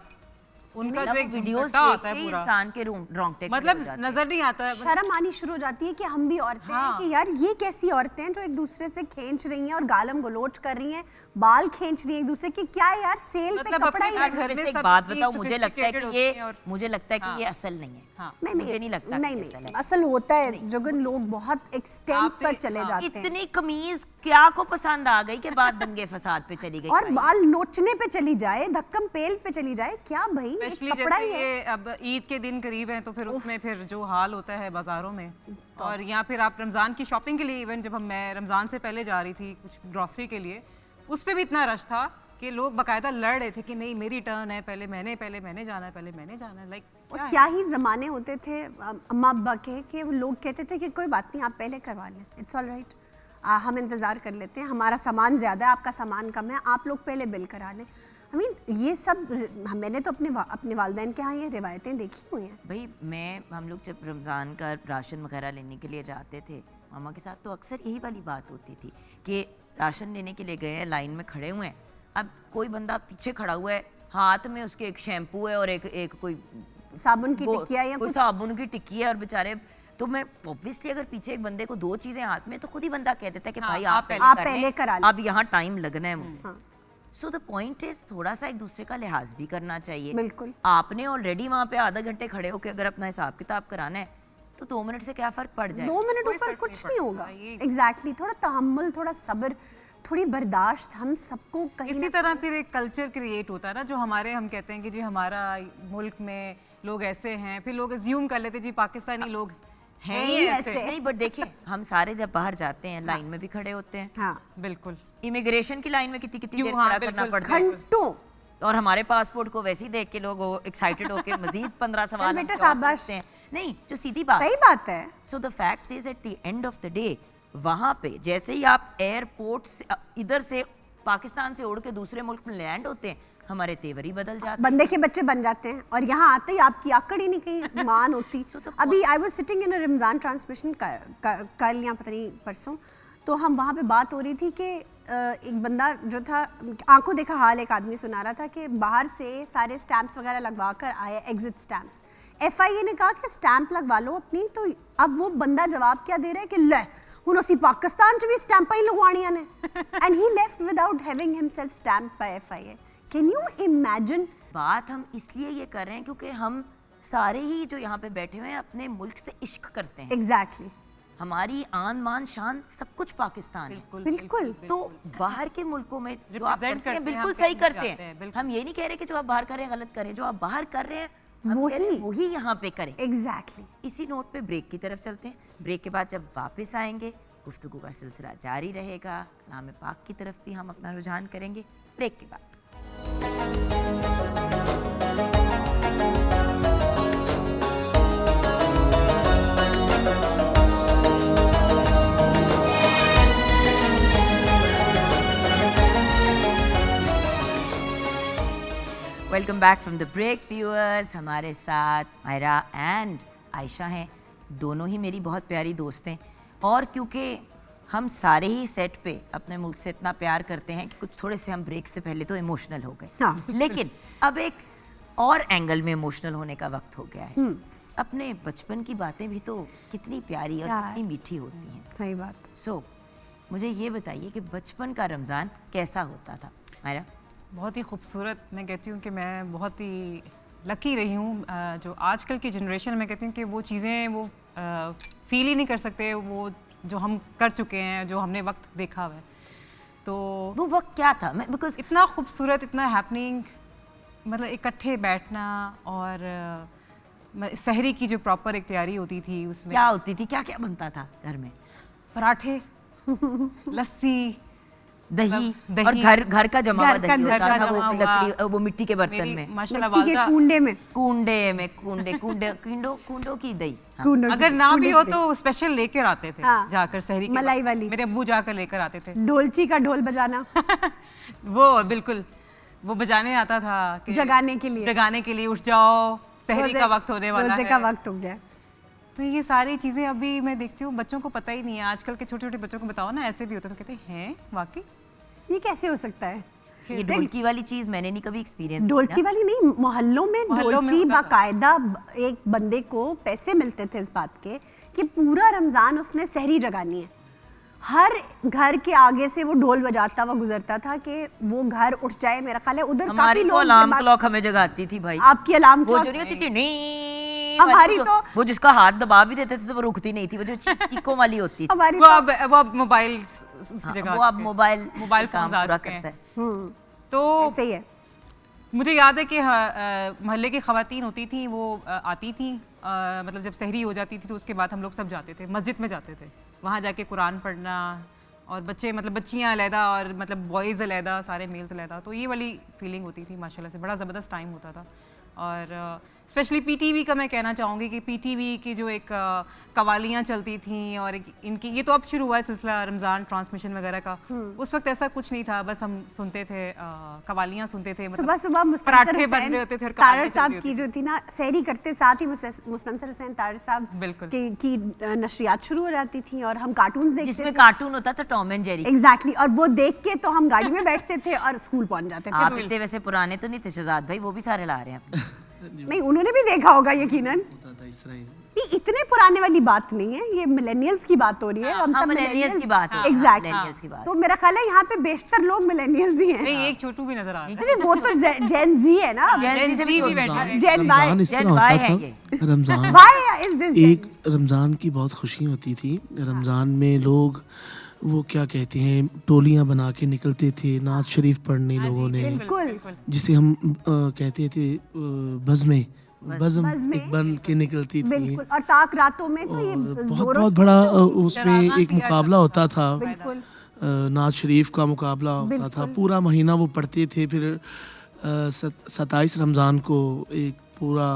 उनका जो एक वीडियोस झुमकटा होता है पूरा, इंसान के रोंगटे खड़े मतलब हो जाते हैं। नजर नहीं आता है। शर्म आनी शुरू हो जाती है कि हम भी औरतें हैं, कि यार ये कैसी औरतें हैं जो एक दूसरे से खींच रही हैं और गालम गलोच कर रही हैं, बाल खींच रही हैं एक दूसरे की। क्या है यार, सेल पे मतलब कपड़ा ही अपने है। घर घर में से एक सब बात चीज़ बताओ, मुझे लगता है sophisticated कि ये होती हैं और- मुझे लगता है कि हाँ। ये असल नहीं है। हाँ। नहीं मुझे नहीं लगता कि नहीं असल है। नहीं, असल होता है जुगन, लोग बहुत एक्सटेंट आप पर ही- चले हाँ। जाते हैं इतनी कमीज क्या को पसंद आ गई कि बात दंगे फसाद पे चली गई और भाई। बाल नोचने पे चली जाए, धक्कम पेल पे चली जाए। क्या भाई, एक स्पेशली कपड़ा जैसे ही है। ये अब ईद के दिन करीब हैं, तो फिर उसमें फिर जो हाल होता है बाजारों में, और यहाँ फिर आप रमज़ान की शॉपिंग के लिए, इवन जब मैं रमज़ान से पहले जा रही थी कुछ ग्रॉसरी के लिए, उस पे भी इतना रश था कि लोग बाकायदा लड़ रहे थे कि नहीं मेरी टर्न है, पहले मैंने जाना है, पहले मैंने जाना है। लाइक और क्या ही जमाने होते थे अम्मा अब्बा के, कि वो लोग कहते थे कि कोई बात नहीं, आप पहले करवा लें, इट्स ऑल राइट, हम इंतज़ार कर लेते हैं, हमारा सामान ज़्यादा है, आपका सामान कम है, आप लोग पहले बिल करा लें। आई मीन ये सब मैंने तो अपने वालिदैन के यहाँ ये रिवायतें देखी हुई हैं। भाई हम लोग जब रमज़ान का राशन वगैरह लेने के लिए जाते थे मामा के साथ, तो अक्सर यही वाली बात होती थी कि राशन लेने के लिए गए हैं, लाइन में खड़े हुए हैं, अब कोई बंदा पीछे खड़ा हुआ है, हाथ में उसके एक शैम्पू है और एक कोई साबुन की टिकिया या कोई कुछ। साबुन की टिक्की है, और बेचारे तो मैं ऑब्वियसली अगर पीछे एक बंदे को दो चीजें हाथ में, तो खुद ही बंदा कह देता है कि हाँ, भाई आप आप पहले करा लें। अब यहाँ टाइम लगना है मुझे। हाँ। सो द पॉइंट इज थोड़ा सा एक दूसरे का लिहाज भी करना चाहिए। बिल्कुल। आपने ऑलरेडी वहाँ पे आधा घंटे खड़े होकर अगर अपना हिसाब किताब कराना है, तो 2 मिनट से क्या फर्क पड़ जाए। 2 मिनट कोई ऊपर फर्क कुछ नहीं नहीं पड़ता, होगा। ये- एग्जैक्टली, थोड़ा तहम्मुल, थोड़ा सब्र, थोड़ी बर्दाश्त, हम सबको कहीं इसी ना तरह फिर एक कल्चर क्रिएट होता है ना, जो हमारे हम कहते हैं कि जी हमारा मुल्क में लोग ऐसे हैं, फिर लोग अज्यूम कर लेते जी पाकिस्तानी लोग हैं ही ऐसे। नहीं, बट देखिए हम सारे जब बाहर जाते हैं लाइन में भी खड़े होते हैं, हाँ, बिल्कुल। इमिग्रेशन की लाइन में कितनी कितनी क्यों? देर हाँ, खड़ा करना बिल्कुल। पड़ता है, घंटों। और हमारे पासपोर्ट को वैसे ही देख के लोग एक्साइटेड होके मजीद 15 सवाल बेटा, हमसे और शाबाश। पूछते हैं। नहीं, जो सीधी बात, सही बात है। So the fact is at the end of the day, वहां पे जैसे ही आप एयरपोर्ट से इधर से पाकिस्तान से उड़ के दूसरे मुल्क में लैंड होते हैं, हमारे तेवर ही बदल जाते हैं। बंदे के बच्चे बन जाते हैं, और यहाँ आते ही आपकी आकड़ ही नहीं कहीं मान होती। So the अभी I was sitting in Ramzan transmission कल या पता नहीं परसों, तो हम वहाँ पे बात हो रही थी कि एक बंदा जो था, आंखों देखा हाल एक आदमी सुना रहा था कि बाहर से सारे स्टैंप्स वगैरह लगवा कर आए, एग्जिट स्टैंप्स। FIA ने कहा कि स्टैंप लगवा लो अपनी, तो अब वो बंदा जवाब क्या दे रहा है कि ले हुन असी पाकिस्तान च भी स्टैंपां ही लगवाणियां ने, and he left without having himself stamped by FIA। Can you imagine? बात हम इसलिए ये कर रहे हैं क्योंकि हम सारे ही जो यहाँ पे बैठे हुए हैं अपने मुल्क से इश्क करते हैं। एग्जैक्टली, हमारी आन मान शान सब कुछ पाकिस्तान है। बिल्कुल। तो बाहर के मुल्कों में जो आप Represent करते हैं करते हैं, बिल्कुल हम सही कहीं करते जाते हैं, हैं। बिल्कुल। हम ये नहीं कह रहे कि जो आप बाहर कर रहे हैं गलत करें, जो आप बाहर कर रहे हैं हम कह रहे हैं वही यहाँ पे करें। एग्जैक्टली। इसी नोट पे ब्रेक की तरफ चलते हैं। ब्रेक के बाद जब वापस आएंगे गुफ्तगू का सिलसिला जारी रहेगा, कलाम पाक की तरफ भी हम अपना रुझान करेंगे ब्रेक के बाद। Welcome back from the break viewers. हमारे साथ मायरा एंड आयशा हैं, दोनों ही मेरी बहुत प्यारी दोस्त हैं। और क्योंकि हम सारे ही सेट पे अपने मुल्क से इतना प्यार करते हैं कि कुछ थोड़े से हम ब्रेक से पहले तो इमोशनल हो गए। हाँ। लेकिन अब एक और एंगल में इमोशनल होने का वक्त हो गया है। अपने बचपन की बातें भी तो कितनी प्यारी और यार। कितनी मीठी होती हैं। सही बात। सो मुझे ये बताइए कि बचपन का रमज़ान कैसा होता था मायरा? बहुत ही खूबसूरत। मैं कहती हूँ कि मैं बहुत ही लकी रही हूँ। जो आजकल की जनरेशन में कहती हूँ कि वो चीज़ें वो फील ही नहीं कर सकते, वो जो हम कर चुके हैं, जो हमने वक्त देखा हुआ है। तो वो वक्त क्या था? मैं बिकॉज इतना खूबसूरत, इतना हैपनिंग, मतलब इकट्ठे बैठना और सहरी की जो प्रॉपर एक तैयारी होती थी उसमें क्या होती थी, क्या क्या बनता था घर में? पराठे, लस्सी, दही, दही। और घर का जमा हुआ घर का दही होता घर का था, वो जमा हुआ। लकड़ी, वो मिट्टी के बर्तन मेरी में, माशाल्लाह मिट्टी के वालदा, कूंडे में कूंडों की दही। हाँ। कूंडों की- अगर ना भी कूंडे हो की तो स्पेशल लेकर आते थे। हाँ। जाकर सहरी के मलाई वक्त वाली। मेरे अब्बू जाकर लेकर आते थे। ढोलची का ढोल बजाना वो बिल्कुल वो बजाने आता था कि जगाने के लिए। जगाने के लिए उठ जाओ, सहरी का वक्त होने वाला रोजे है। का वक्त हो गया। तो ये सारी चीजें अभी मैं देखती हूँ बच्चों को पता ही नहीं है। आजकल के छोटे छोटे बच्चों को बताओ ना, ऐसे भी होता है तो कहते हैं वाकई ये कैसे हो सकता है? ये ढोलकी वाली चीज मैंने नहीं कभी एक्सपीरियंस ढोलची वाली नहीं, मोहल्लों में मोहल्लों में ढोलची होता था। बाकायदा एक बंदे को पैसे मिलते थे इस बात के कि पूरा रमजान उसने सहरी जगानी है। हर घर के आगे से वो ढोल बजाता हुआ गुजरता था कि वो घर उठ जाए। मेरा ख्याल है उधर हमारी काफी तो लोग अलार्म जमात- क्लॉक हमें जगाती थी भाई। आपकी अलार्म वो क्लॉक जो नहीं होती थी नी हमारी वाली, तो- वो जिसका हाथ दबा भी देते थे तो वो रुकती नहीं थी, वो जो चीखों वाली होती थी। हमारी वो तो अब वो मोबाइल उसकी हाँ, जगह वो अब मोबाइल मोबाइल काम फोन आ पूरा चुके हैं। करता है। तो ऐसे ही है। मुझे याद है कि मोहल्ले की खवातीन होती थी, वो आती थी, मतलब जब सहरी हो जाती थी तो उसके बाद हम लोग सब जाते थे, मस्जिद में जाते थे, वहाँ जाके कुरान पढ़ना। और बच्चे मतलब बच्चियाँ अलहदा और मतलब बॉयज़ अलहदा, सारे मेल्स अलहदा। तो ये वाली फीलिंग होती थी माशाल्लाह से, बड़ा ज़बरदस्त टाइम होता था। और स्पेशली पीटीवी का मैं कहना चाहूँगी कि पीटीवी की जो एक कवालियाँ चलती थी और इनकी, ये तो अब शुरू हुआ है सिलसिला रमज़ान ट्रांसमिशन वगैरह का। उस वक्त ऐसा कुछ नहीं था, बस हम सुनते थे, कवालियाँ सुनते थे। सुबह सुबह पराठे बन रहे होते थे और तारर कवालियाँ साहब चलती की होती जो थी ना, सहरी करते साथ ही मुस्तंसर हुसैन तारर साहब बिल्कुल। की नशरियात शुरू हो जाती थी और हम कार्टून्स देखते जिसमें थे। कार्टून होता था टॉम एंड जेरी। एग्जैक्टली और वो देख के तो हम गाड़ी में बैठते थे और स्कूल पहुंच जाते थे। आप इतने वैसे पुराने तो नहीं थे शहजाद भाई, वो भी सारे ला रहे हैं अपने। नहीं, उन्होंने भी देखा होगा यकीनन। होता था इस तरह ही। ये इतने पुराने वाली बात नहीं है, ये मिलेनियल्स की बात हो रही है। हम हाँ, सब millennials की बात हो रही है, एग्जैक्टली। millennials की बात। तो मेरा ख्याल है यहाँ पे बेशतर लोग मिलेनियल्स ही हैं। नहीं, एक छोटू भी नजर आ रहा है। नहीं, वो तो जेन जी है ना। Gen Z भी भी बैठा है। जेन वाई। रमजान इस Gen तरह Y होता है था। रमजान वाई इज दिस एक रमज़ान की बहुत खुशी होती थी। रमज़ान में लोग वो क्या कहते हैं, टोलियां बना के निकलते थे नात शरीफ पढ़ने लोगों ने, बिल्कुल। जिसे हम कहते थे बज़्म बज़्म। एक बन के निकलती थी। बिल्कुल। और ताक रातों में तो ये और बहुत जोरों बहुत बड़ा उसमें शरारत एक किया मुकाबला होता था। बिल्कुल। नात शरीफ का मुकाबला होता था, पूरा महीना वो पढ़ते थे। फिर 27 रमज़ान को एक पूरा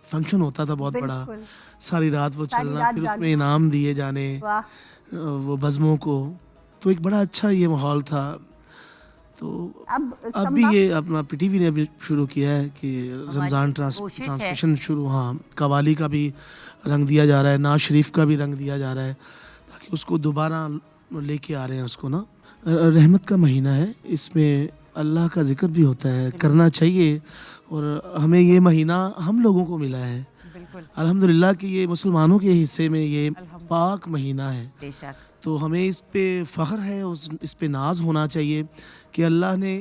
फंक्शन होता था बहुत बड़ा, बिल्कुल। सारी रात वो सारी चलना, रात फिर उसमें जागना। इनाम दिए जाने वाह। वो बज़्मों को। तो एक बड़ा अच्छा ये माहौल था। तो अब भी ये अपना पीटीवी ने अभी शुरू किया है कि रमज़ान कोशिश है। ट्रांसमिशन शुरू, हाँ, कवाली का भी रंग दिया जा रहा है, नाज शरीफ का भी रंग दिया जा रहा है, ताकि उसको दोबारा लेके आ रहे हैं उसको ना। रहमत का महीना है, इसमें अल्लाह का जिक्र भी होता है, करना चाहिए। और हमें ये महीना हम लोगों को मिला है बिल्कुल। अल्हम्दुलिल्लाह कि ये मुसलमानों के हिस्से में ये पाक महीना है। बेशक। तो हमें इस पे फ़ख्र है, इस पे नाज होना चाहिए कि अल्लाह ने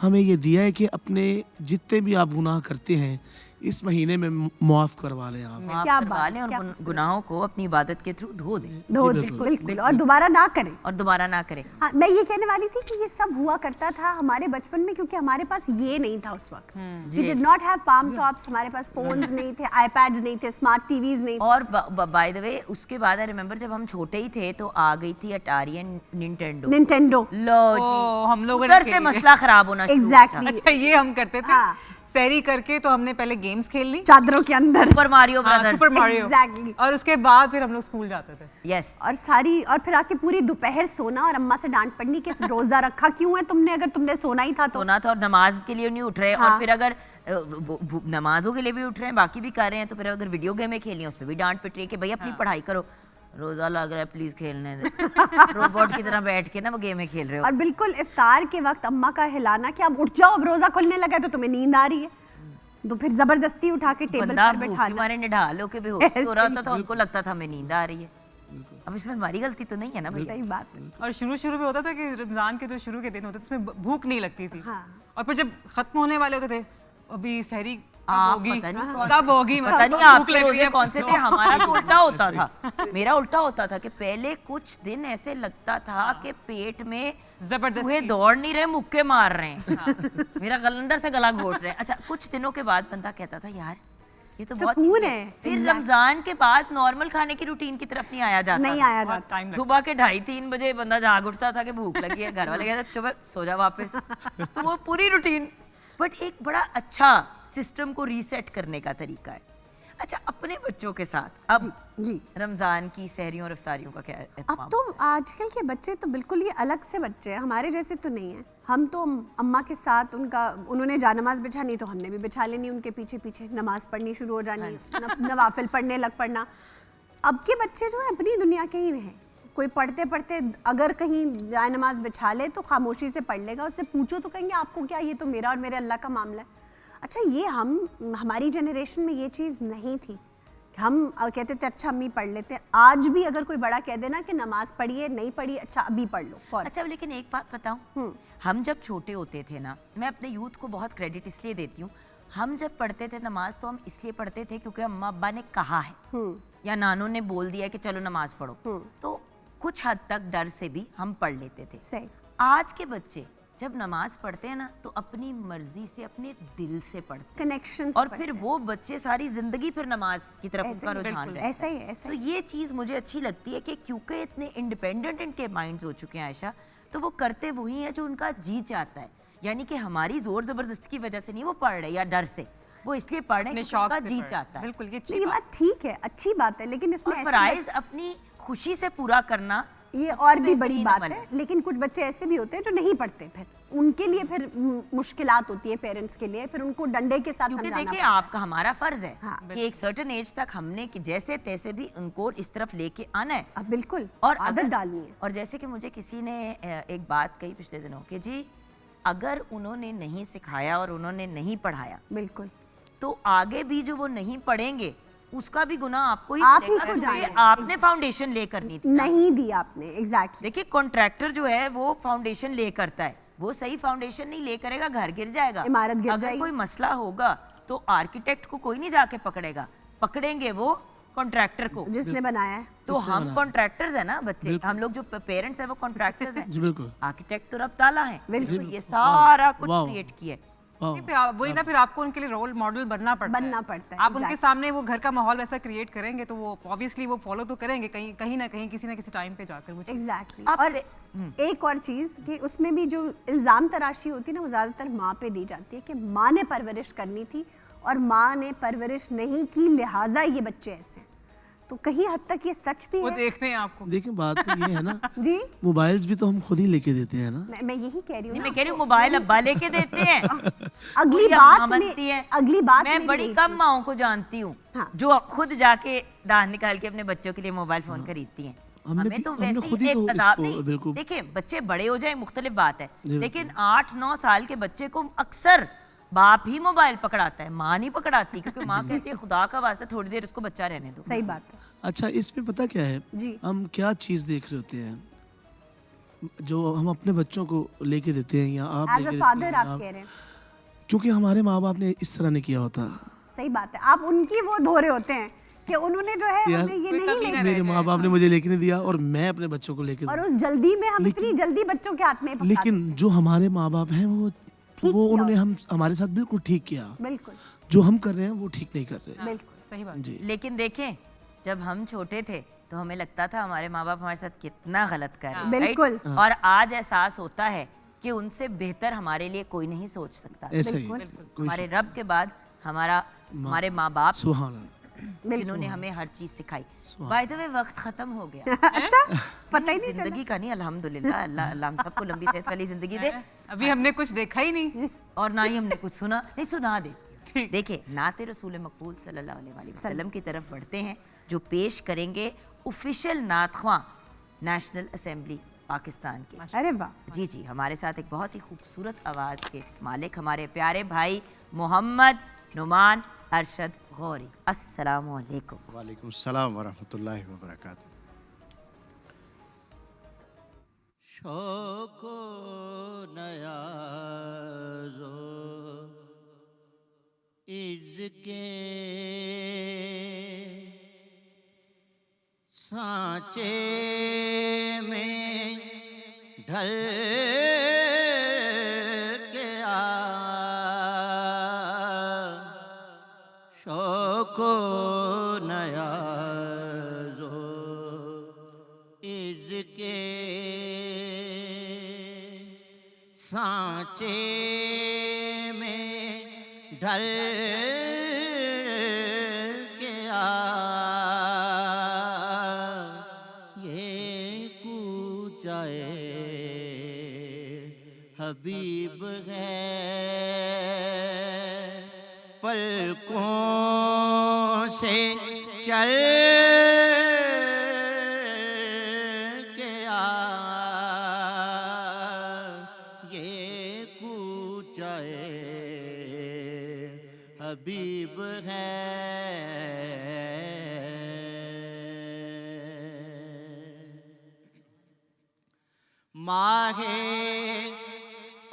हमें ये दिया है कि अपने जितने भी आप गुनाह करते हैं इस महीने में मुआफ़ करवा लें आप। माफ क्या करवा बात, लें और क्या गुनाहों को अपनी इबादत के थ्रू धो दें धो दे, बिल्कुल। और दोबारा ना करें। और दोबारा ना करें। हाँ, मैं ये कहने वाली थी कि ये सब हुआ करता था हमारे बचपन में, क्योंकि हमारे पास ये नहीं था उस वक्त। We did not have palm tops, हमारे पास फोन्स नहीं थे, आईपैड्स नहीं थे, स्मार्ट टीवीज नहीं थे। और बाय द वे उसके बाद आई रिमेम्बर जब हम छोटे ही थे तो आ गई थी अटारी एंड निंटेंडो। निंटेंडो। लो जी, ओ, हम लोगों ने उधर से खेली है। मसला खराब होना शुरू हुआ था। एग्जैक्टली। अच्छा, ये हम करते थे। हाँ, सहरी करके तो हमने पहले गेम्स खेल ली, चादरों के अंदर। सुपर मारियो हाँ, ब्रदर्स। Super Mario, Exactly. और उसके बाद फिर हम लोग स्कूल जाते थे। यस। और फिर आके पूरी दोपहर सोना और अम्मा से डांट पड़नी कि रोजा रखा क्यों है तुमने, अगर तुमने सोना ही था तो। सोना था और नमाज के लिए नहीं उठ रहे, हाँ। और फिर अगर नमाजों के लिए भी उठ रहे हैं, बाकी भी कर रहे हैं, तो फिर अगर वीडियो गेमें खेलनी है उसमें भी डांट पिट रही है कि भाई अपनी पढ़ाई करो, रोजा लग रहा है प्लीज खेलने दे। रोबोट की तरह बैठ के ना वो गेमें खेल रहे हो। और बिल्कुल इफ्तार के वक्त अम्मा का हिलाना कि अब उठ जाओ, अब रोजा खुलने लगा है तो तुम्हें नींद आ रही है, तो फिर जबरदस्ती उठा के टेबल बंदा पर भूख की बैठाना। मारे निढाल होके भी हो सो रहा था तो हमको लगता था हमें नींद आ रही है। अब इसमें हमारी गलती तो नहीं है ना भैया। सही बात है। और शुरू में होता था कि रमजान के जो शुरू के दिन होते थे उसमें भूख नहीं लगती थी, हाँ। और फिर जब खत्म होने वाले होते थे अभी सहरी कब आप होगी, पता नहीं कौन- कब होगी, पता नहीं भूख आपके लग रही रोजे है। कौन से थे, हमारा तो उल्टा होता था। मेरा उल्टा होता था कि पहले कुछ दिन ऐसे लगता था कि पेट में जबरदस्ती। चूहे दौड़ नहीं रहे, मुक्के मार रहे हैं। मेरा अंदर से गला घोट रहे हैं। अच्छा, कुछ दिनों के बाद बंदा कहता था यार ये तो बहुत सुकून easy है। फिर रमजान के बाद नॉर्मल खाने की रूटीन की तरफ नहीं आया जाता नहीं था। आया बहुत जाता। टाइम लगता सुबह के 2:30-3 बजे बंदा जाग उठता था कि भूख लगी है, घर वाले कहते चुप सो जा वापस। तो वो पूरी रूटीन, बट एक बड़ा अच्छा सिस्टम को रीसेट करने का तरीका है। अच्छा, अपने बच्चों के साथ अब जी। रमजान की सहरियों और इफ्तारियों का क्या अब एहतमाम? तो आजकल के बच्चे तो बिल्कुल ही अलग से बच्चे हैं, हमारे जैसे तो नहीं है। हम तो अम्मा के साथ उन्होंने जानमाज बिछानी तो हमने भी बिछा लेनी, उनके पीछे पीछे नमाज पढ़नी शुरू हो जानी, नवाफिल पढ़ने लग पड़ना। अब के बच्चे जो है अपनी दुनिया के ही हैं। कोई पढ़ते पढ़ते अगर कहीं जाए नमाज बिछा ले तो खामोशी से पढ़ लेगा, उससे पूछो तो कहेंगे आपको क्या, ये तो मेरा और मेरे अल्लाह का मामला है। अच्छा, ये हमारी जनरेशन में ये चीज़ नहीं थी। हम कहते थे अच्छा अम्मी पढ़ लेते हैं। आज भी अगर कोई बड़ा कह देना कि नमाज पढ़िए, नहीं पढ़ी, अच्छा अभी पढ़ लो फौरन। अच्छा, लेकिन एक बात बताऊं, हम जब छोटे होते थे ना, मैं अपने यूथ को बहुत क्रेडिट इसलिए देती हूँ, हम जब पढ़ते थे नमाज तो हम इसलिए पढ़ते थे क्योंकि अम्मा अब्बा ने कहा है या नानों ने बोल दिया कि चलो नमाज पढ़ो, तो कुछ हद तक डर से भी हम पढ़ लेते थे। सही। आज के बच्चे जब नमाज पढ़ते हैं ना तो अपनी मर्जी से, अपने दिल से पढ़ते हैं, कनेक्शन और फिर वो बच्चे सारी जिंदगी फिर नमाज की तरफ ऐसे उनका ही, रुझान बिल्कुल, रहता ऐसा ही है, ऐसा तो ही। ये चीज मुझे अच्छी लगती है कि क्योंकि इतने इंडिपेंडेंट इनके माइंड्स हो चुके हैं आयशा, तो वो करते वही है जो उनका जी चाहता है। यानी कि हमारी जोर जबरदस्ती की वजह से नहीं वो पढ़ रहे या डर से, वो इसलिए पढ़ रहे हैं अपने क्योंकि शौक उनका से जी पढ़- चाहता है। बिल्कुल, ये तो अच्छी ये बात बात ठीक है, अच्छी बात है, लेकिन इसमें और ऐसे फराइज अपनी खुशी से पूरा करना ये और भी बड़ी बेहतरीन बात अमल है। लेकिन कुछ बच्चे ऐसे भी होते हैं जो नहीं पढ़ते, फिर उनके लिए फिर मुश्किलात होती है पेरेंट्स के लिए, फिर उनको डंडे के साथ क्योंकि समझाना देखिए पड़ता है। आपका हमारा फर्ज है हाँ, कि एक सर्टेन एज तक हमने कि जैसे तैसे भी उनको इस तरफ लेके आना है अब बिल्कुल और आदत अगर- डालनी है। और जैसे कि मुझे किसी ने एक बात कही पिछले दिनों कि जी अगर उन्होंने नहीं सिखाया और उन्होंने नहीं पढ़ाया बिल्कुल तो आगे भी जो वो नहीं पढ़ेंगे उसका भी गुनाह आपको ही आप ही मिलेगा को क्योंकि जाना है। आपने फाउंडेशन ले करनी थी। नहीं दी आपने, एग्जैक्टली। देखिए कॉन्ट्रैक्टर जो है वो फाउंडेशन ले करता है, वो सही फाउंडेशन नहीं ले करेगा, घर गिर जाएगा, इमारत गिर अगर जाएगी। कोई मसला होगा तो आर्किटेक्ट को कोई नहीं जाके पकड़ेगा, पकड़ेंगे वो कॉन्ट्रैक्टर को। जिसने बनाया है। तो हम कॉन्ट्रैक्टर्स है ना बच्चे, हम लोग जो पेरेंट्स हैं वो कॉन्ट्रैक्टर्स हैं, जी बिल्कुल। आर्किटेक्ट तो रब ताला है, बिल्कुल। ये सारा कुछ वाह। क्रिएट किया है। वाह। फिर वही ना, फिर आपको उनके लिए रोल मॉडल बनना पड़ता है। आप उनके exactly। सामने वो घर का माहौल वैसा क्रिएट करेंगे तो वो ऑब्वियसली वो फॉलो तो करेंगे कहीं ना कहीं किसी ना किसी टाइम पे जाकर वो चीज़। एग्जैक्टली। अब और एक और चीज कि उसमें भी जो इल्जाम तराशी होती है ना, वो ज्यादातर माँ पे दी जाती है कि माँ ने परवरिश करनी थी और माँ ने परवरिश नहीं की, लिहाजा ये बच्चे ऐसे हैं। तो कहीं हद तक ये सच भी वो है। देखते हैं आपको। देखिए बात तो ये है ना, जी, मोबाइल्स भी तो हम खुद ही लेके देते हैं ना। मैं यही कह रही हूँ नहीं, ना। मैं कह रही हूँ मोबाइल अब्बा लेके देते हैं। अगली कोई बात अम्मा बनती में है। अगली बात मैं मेरी बड़ी यही कम थी। माओं को जानती हूँ हाँ। जो खुद जाके दान निकाल के अपने बच्चों के लिए मोबाइल फोन खरीदती हैं। हमने हमें भी- तो हमने वैसे खुद ही ही एक तो अदाब इसको नहीं। बिल्कुल- देखिए बच्चे बड़े हो जाए मुख्तलिफ बात है, जी, लेकिन 8-9 साल के बच्चे को अक्सर बाप ही मोबाइल पकड़ाता है, माँ नहीं पकड़ाती, क्योंकि माँ कहती है खुदा का वास्ते थोड़ी देर उसको बच्चा रहने दो। सही बात है। अच्छा, इसमें पता क्या है, जी। हम क्या चीज़ देख रहे होते हैं जो हम अपने बच्चों को लेके देते हैं या आप एज लेके अ देते फादर हैं, आप कह रहे हैं। क्योंकि हमारे माँ बाप ने इस तरह नहीं किया होता। सही बात है। आप उनकी वो धोरे होते हैं कि उन्होंने जो है यार, हमें ये कोई नहीं कमी लेके, ना मेरे माँ बाप ने मुझे लेके नहीं दिया और मैं अपने बच्चों को लेके और दूँ। उस जल्दी में हम इतनी जल्दी बच्चों के हाथ में पकड़ा लेकिन जो हमारे माँ बाप हैं वो ठीक किया उन्होंने हमारे साथ बिल्कुल ठीक किया। देते। बिल्कुल जो हम कर रहे हैं वो ठीक नहीं कर रहे। बिल्कुल। सही बात। जी। लेकिन देखें जब हम छोटे थे तो हमें लगता था हमारे माँ बाप हमारे साथ कितना गलत कर रहे हैं, बिल्कुल। right? और आज एहसास होता है कि उनसे बेहतर हमारे लिए कोई नहीं सोच सकता। ऐसा ही हमारे रब के बाद हमारे माँ बाप सुभान अल्लाह। जिन्होंने हमें हर चीज सिखाई। बाय द वे वक्त खत्म हो गया। अच्छा, पता ही नहीं चला। जिंदगी का नहीं, अल्हम्दुलिल्लाह, अल्लाह हम सबको लंबी सेहत वाली जिंदगी दे। अभी हमने कुछ देखा ही नहीं। और ना ही हमने कुछ सुना, नहीं सुना दे। देखिए, नाते रसूल मकबूल सल्लल्लाहु अलैहि वसल्लम की तरफ बढ़ते हैं, जो पेश करेंगे ऑफिशियल नात ख्वां नेशनल असेंबली पाकिस्तान के। अरे वाह। जी जी, हमारे साथ एक बहुत ही खूबसूरत आवाज़ के मालिक हमारे प्यारे भाई मोहम्मद नुमान अरशद गौरी। अस्सलामु अलैकुम। वालेकुम सलाम वरहमतुल्लाहि वबरकातुहू। शौको नयाज़ो इज़के सांचे में ढल के आ, शौको नयाज़ो इज़के सांचे में ढल के आ, ये कूचाए हबीब है पलकों से चल के आ, ये कूचाए हबीब है। माहे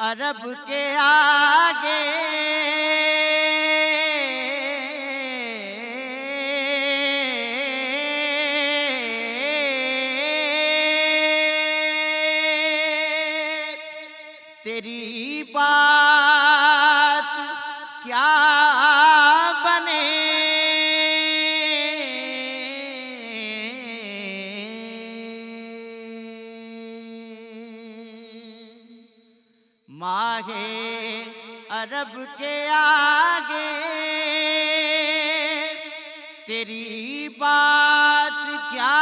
अरब के आगे तेरी बात क्या बने, माहे अरब के आगे तेरी बात क्या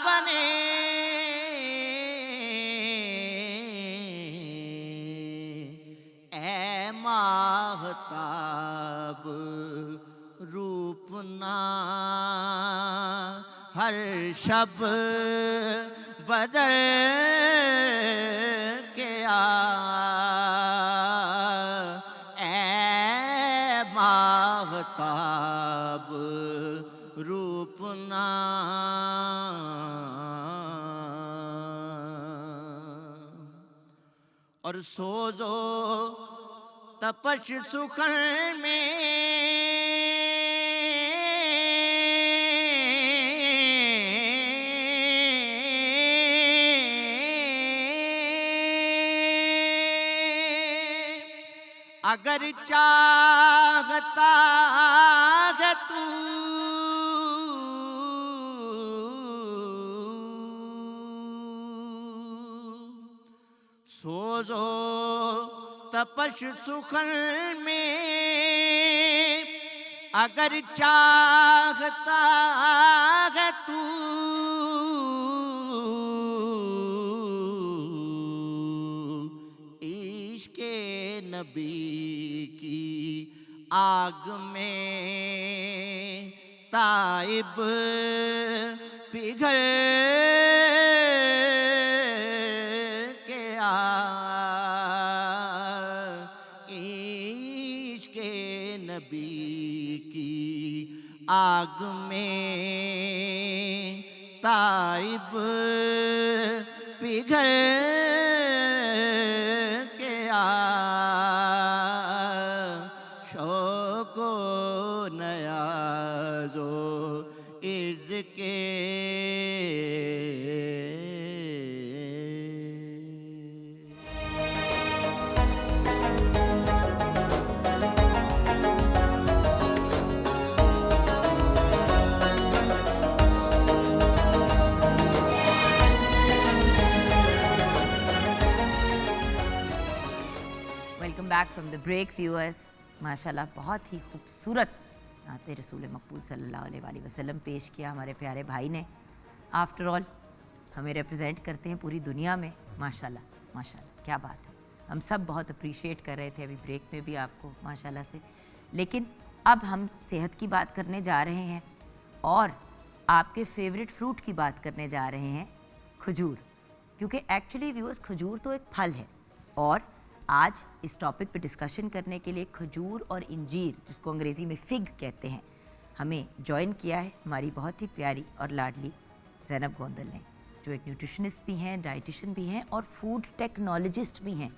बने, ऐ माहताब रूपना हर शब बदल के आ, ऐ माहताब रूपना और सोजो तपश सुखन में अगर चाहता है तू सोजो तपश सुखन में अगर चाहता है तू इश्क़े नबी की आग में ताइब पिघल के आ, इश्क़े नबी की आग में ताइब पिघल के आ, शौको नयाज़ो इज़के back from the break viewers. माशाल्लाह बहुत ही खूबसूरत नाते रसूल मकबूल सल्लल्लाहु अलैहि वसल्लम पेश किया हमारे प्यारे भाई ने। आफ्टर ऑल हमें रिप्रेजेंट करते हैं पूरी दुनिया में। माशाल्लाह माशाल्लाह, क्या बात है। हम सब बहुत अप्रिशिएट कर रहे थे अभी ब्रेक में भी आपको माशाल्लाह से। लेकिन अब हम सेहत की बात करने जा रहे हैं और आपके फेवरेट फ्रूट की बात करने जा रहे हैं, खजूर। क्योंकि एक्चुअली व्यूअर्स खजूर तो एक फल है और आज इस टॉपिक पे डिस्कशन करने के लिए खजूर और इंजीर, जिसको अंग्रेज़ी में फिग कहते हैं, हमें ज्वाइन किया है हमारी बहुत ही प्यारी और लाडली ज़ैनब गोंदल ने, जो एक न्यूट्रिशनिस्ट भी हैं, डाइटिशियन भी हैं और फूड टेक्नोलॉजिस्ट भी हैं।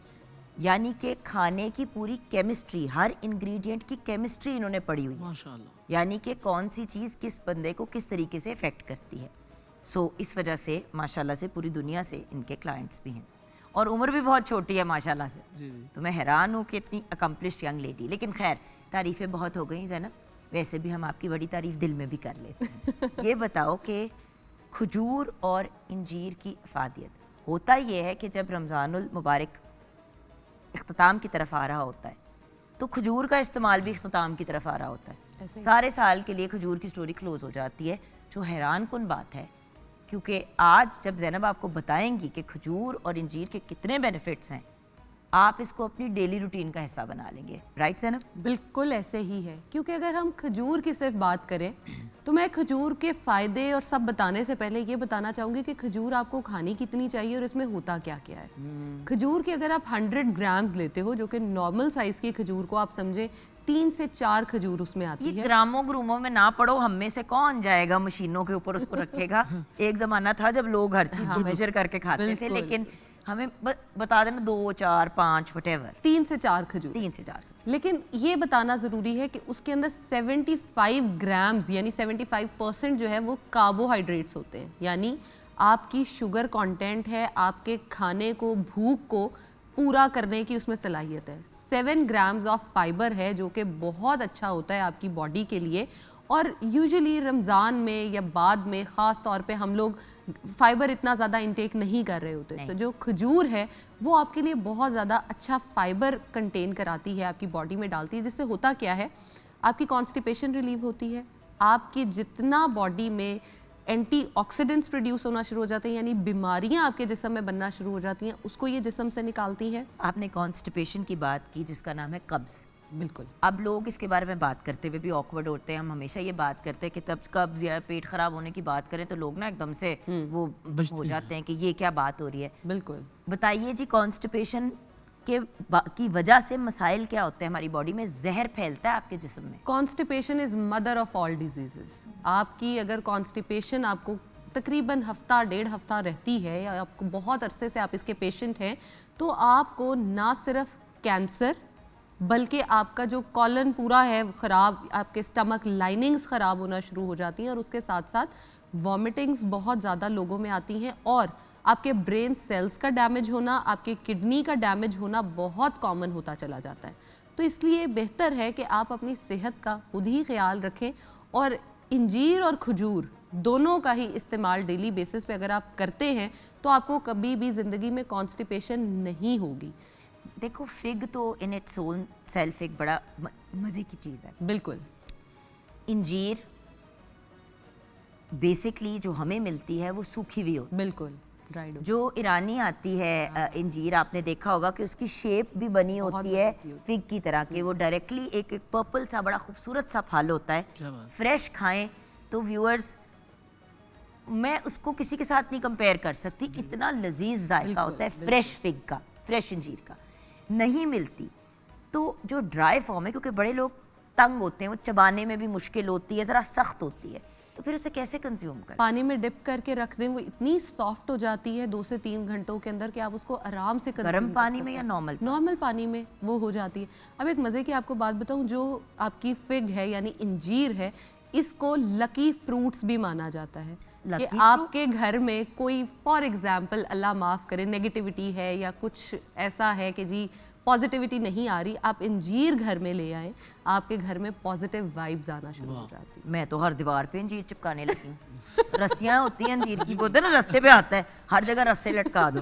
यानी कि खाने की पूरी केमिस्ट्री, हर इंग्रेडिएंट की केमिस्ट्री इन्होंने पढ़ी हुई है। माशाल्लाह। यानी कि कौन सी चीज़ किस बंदे को किस तरीके से इफ़ेक्ट करती है। सो इस वजह से माशाल्लाह से पूरी दुनिया से इनके क्लाइंट्स भी हैं और उम्र भी बहुत छोटी है माशाल्लाह से। जी जी। तो मैं हैरान हूँ कि इतनी अकम्पलिश्ड यंग लेडी। लेकिन खैर, तारीफ़ें बहुत हो गई ज़ैनब, वैसे भी हम आपकी बड़ी तारीफ़ दिल में भी कर लेते हैं। ये बताओ कि खजूर और इंजीर की अफादियत, होता ये है कि जब रमज़ानुल मुबारक इख्तिताम की तरफ आ रहा होता है तो खजूर का इस्तेमाल भी इख्तिताम की तरफ आ रहा होता है। सारे साल के लिए खजूर की स्टोरी क्लोज हो जाती है, जो हैरान कुन बात है। क्योंकि आज जब ज़ैनब आपको बताएंगी कि खजूर और इंजीर के कितने बेनिफिट्स हैं, आप इसको अपनी डेली रूटीन का हिस्सा बना लेंगे। राइट ज़ैनब? बिल्कुल ऐसे ही है, क्योंकि अगर हम खजूर की सिर्फ बात करें तो मैं खजूर के फ़ायदे और सब बताने से पहले ये बताना चाहूँगी कि खजूर आपको खानी कितनी चाहिए और इसमें होता क्या क्या है। खजूर के अगर आप 100 ग्राम्स लेते हो, जो कि नॉर्मल साइज़ की खजूर को आप समझे 3 से 4 खजूर उसमें आती ये है। ग्रामों ग्रूमों में ना पड़ो, हम में से कौन जाएगा मशीनों के ऊपर उसको रखेगा। एक ज़माना था जब लोग हर चीज़ को मेजर करके खाते थे, बिल्कुल। लेकिन हमें बता देना 2, 4, 5 व्हाटएवर, 3 से 4 खजूर। 3 से 4। लेकिन ये बताना ज़रूरी है कि उसके अंदर 75 ग्राम्स यानी 75% जो है वो कार्बोहाइड्रेट्स होते हैं। यानी आपकी शुगर कंटेंट है, आपके खाने को, भूख को पूरा करने की उसमें सलाहियत है। 7 ग्राम्स ऑफ फाइबर है, जो कि बहुत अच्छा होता है आपकी बॉडी के लिए। और यूजुअली रमज़ान में या बाद में ख़ास तौर पे हम लोग फाइबर इतना ज़्यादा इंटेक नहीं कर रहे होते, तो जो खजूर है वो आपके लिए बहुत ज़्यादा अच्छा फाइबर कंटेन कराती है, आपकी बॉडी में डालती है। जिससे होता क्या है, आपकी कॉन्स्टिपेशन रिलीव होती है, आपकी जितना बॉडी में एंटीऑक्सीडेंट्स प्रोड्यूस होना शुरू हो जाते हैं, यानी बीमारियां आपके जिस्म में बनना शुरू हो जाती हैं, उसको ये जिस्म से निकालती है। आपने कॉन्स्टिपेशन की बात की, जिसका नाम है कब्ज़। बिल्कुल। अब लोग इसके बारे में बात करते हुए भी ऑकवर्ड होते हैं। हम हमेशा ये बात करते हैं कि तब कब्ज़ या पेट ख़राब होने की बात करें तो लोग ना एकदम से वो हो जाते हैं कि ये क्या बात हो रही है। बिल्कुल। बताइए जी, कॉन्स्टिपेशन की वजह से मसाइल क्या होते हैं हमारी बॉडी में? जहर फैलता है आपके जिस्म में? Constipation is mother of all diseases. आपकी अगर कॉन्स्टिपेशन आपको तकरीबन हफ्ता 1.5 हफ्ता रहती है, या आपको बहुत अरसे से आप इसके पेशेंट हैं, तो आपको ना सिर्फ कैंसर बल्कि आपका जो कॉलन पूरा है ख़राब, आपके स्टमक लाइनिंग्स ख़राब होना शुरू हो जाती हैं, और उसके साथ साथ वॉमिटिंग्स बहुत ज़्यादा लोगों में आती हैं, और आपके ब्रेन सेल्स का डैमेज होना, आपके किडनी का डैमेज होना बहुत कॉमन होता चला जाता है। तो इसलिए बेहतर है कि आप अपनी सेहत का खुद ही ख्याल रखें, और इंजीर और खजूर दोनों का ही इस्तेमाल डेली बेसिस पे अगर आप करते हैं तो आपको कभी भी ज़िंदगी में कॉन्स्टिपेशन नहीं होगी। देखो, फिग तो इन इट्स ओन सेल्फ एक बड़ा मज़े की चीज़ है। बिल्कुल। इंजीर बेसिकली जो हमें मिलती है वो सूखी हुई होती है। बिल्कुल राइट। जो ईरानी आती है इंजीर, आपने देखा होगा कि उसकी शेप भी बनी होती है फिग की तरह के। वो डायरेक्टली एक पर्पल सा बड़ा खूबसूरत सा फल होता है। फ्रेश खाएं तो व्यूअर्स, मैं उसको किसी के साथ नहीं कंपेयर कर सकती, इतना लजीज जायका होता है फ्रेश फिग का, फ्रेश इंजीर का। नहीं मिलती तो जो ड्राई फॉर्म है, क्योंकि बड़े लोग तंग होते हैं, वो चबाने में भी मुश्किल होती है, ज़रा सख्त होती है, तो फिर उसे कैसे कंज्यूम करें? पानी में डिप करके रख दें, वो इतनी सॉफ्ट हो जाती है 2 से 3 घंटों के अंदर कि आप उसको आराम से गर्म पानी में या नॉर्मल पानी में वो हो जाती है। अब एक मज़े की आपको बात बताऊं, जो आपकी फिग है यानी इंजीर है, इसको लकी फ्रूट्स भी माना जाता है। कि आपके घर में कोई फॉर एग्जाम्पल अल्लाह माफ़ करे नेगेटिविटी है या कुछ ऐसा है कि जी पॉजिटिविटी नहीं आ रही, आप इंजीर घर में ले आए, आपके घर में पॉजिटिव वाइब्स आना शुरू हो जाती है। मैं तो हर दीवार पे इंजीर चिपकाने लगी हूँ। रस्सियाँ होती हैं इंजीर की, बोलते हैं ना रस्से पे आता है, हर जगह रस्से लटका दो।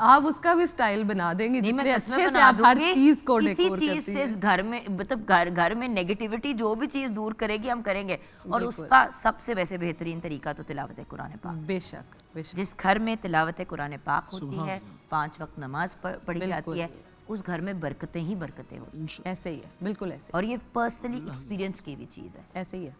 आप उसका भी स्टाइल बना देंगे नहीं, मैं जितने सच में अच्छे से बना आप हर दूंगी। चीज को किसी डेकोर चीज करती से हैं। घर में मतलब घर में नेगेटिविटी जो भी चीज दूर करेगी हम करेंगे, और बिल्कुल। उसका सबसे वैसे बेहतरीन तरीका तो तिलावत कुरान पाक। बेशक बेशक जिस घर में तिलावत कुरान पाक होती है, 5 वक्त नमाज पढ़ी जाती है, उस घर में बरकतें ही बरकतें होती हैं। ऐसे ही है, बिल्कुल ऐसे और ये पर्सनली एक्सपीरियंस की भी चीज़ है। ऐसे ही है।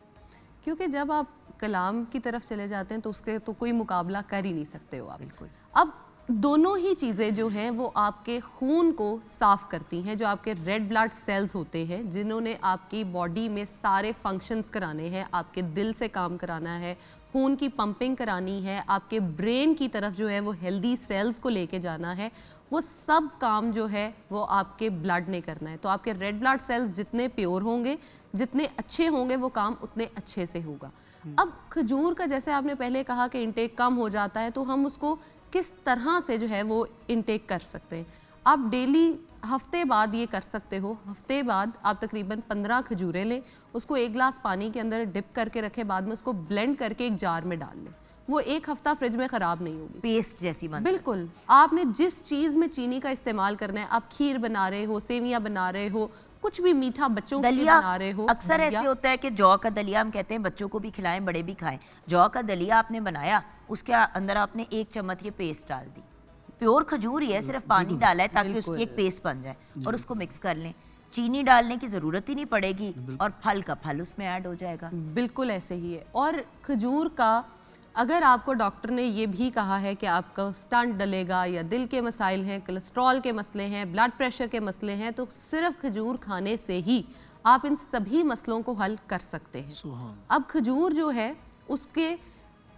क्योंकि जब आप कलाम की तरफ चले जाते हैं तो उसके तो कोई मुकाबला कर ही नहीं सकते हो आप। बिल्कुल। अब दोनों ही चीज़ें जो हैं वो आपके खून को साफ करती हैं, जो आपके रेड ब्लड सेल्स होते हैं जिन्होंने आपकी बॉडी में सारे फंक्शंस कराने हैं, आपके दिल से काम कराना है, खून की पंपिंग करानी है, आपके ब्रेन की तरफ जो है वो हेल्दी सेल्स को लेके जाना है, वो सब काम जो है वो आपके ब्लड ने करना है। तो आपके रेड ब्लड सेल्स जितने प्योर होंगे, जितने अच्छे होंगे, वो काम उतने अच्छे से होगा। अब खजूर का जैसे आपने पहले कहा कि इंटेक कम हो जाता है, तो हम उसको किस तरह से जो है वो इंटेक कर सकते हैं। आप डेली हफ्ते बाद ये कर सकते हो। हफ्ते बाद आप तकरीबन 15 खजूरें लें, उसको 1 गिलास पानी के अंदर डिप करके रखें, बाद में उसको ब्लेंड करके एक जार में डाल लें। वो 1 हफ्ता फ्रिज में ख़राब नहीं होगी, पेस्ट जैसी बनती है। बिल्कुल। आपने जिस चीज़ में चीनी का इस्तेमाल करना है, आप खीर बना रहे हो, सेवियां बना रहे हो, कुछ भी मीठा बच्चों के लिए दलिया बना रहे हो, अक्सर ऐसे दलिया, होता है कि जौ का दलिया हम कहते हैं बच्चों को भी खिलाएं, बड़े भी खाएं। जौ का दलिया आपने बनाया, उसके अंदर आपने 1 चम्मच ये पेस्ट डाल दी, प्योर खजूर ही है, सिर्फ पानी डाला है ताकि उसकी एक पेस्ट बन जाए, और उसको मिक्स कर लें। चीनी डालने की ज़रूरत ही नहीं पड़ेगी, और फल का फल उसमें ऐड हो जाएगा। बिल्कुल ऐसे ही है। और खजूर का अगर आपको डॉक्टर ने ये भी कहा है कि आपका स्टंट डलेगा या दिल के मसाइल हैं, कोलेस्ट्रॉल के मसले हैं, ब्लड प्रेशर के मसले हैं, तो सिर्फ खजूर खाने से ही आप इन सभी मसलों को हल कर सकते हैं। सुभान। अब खजूर जो है उसके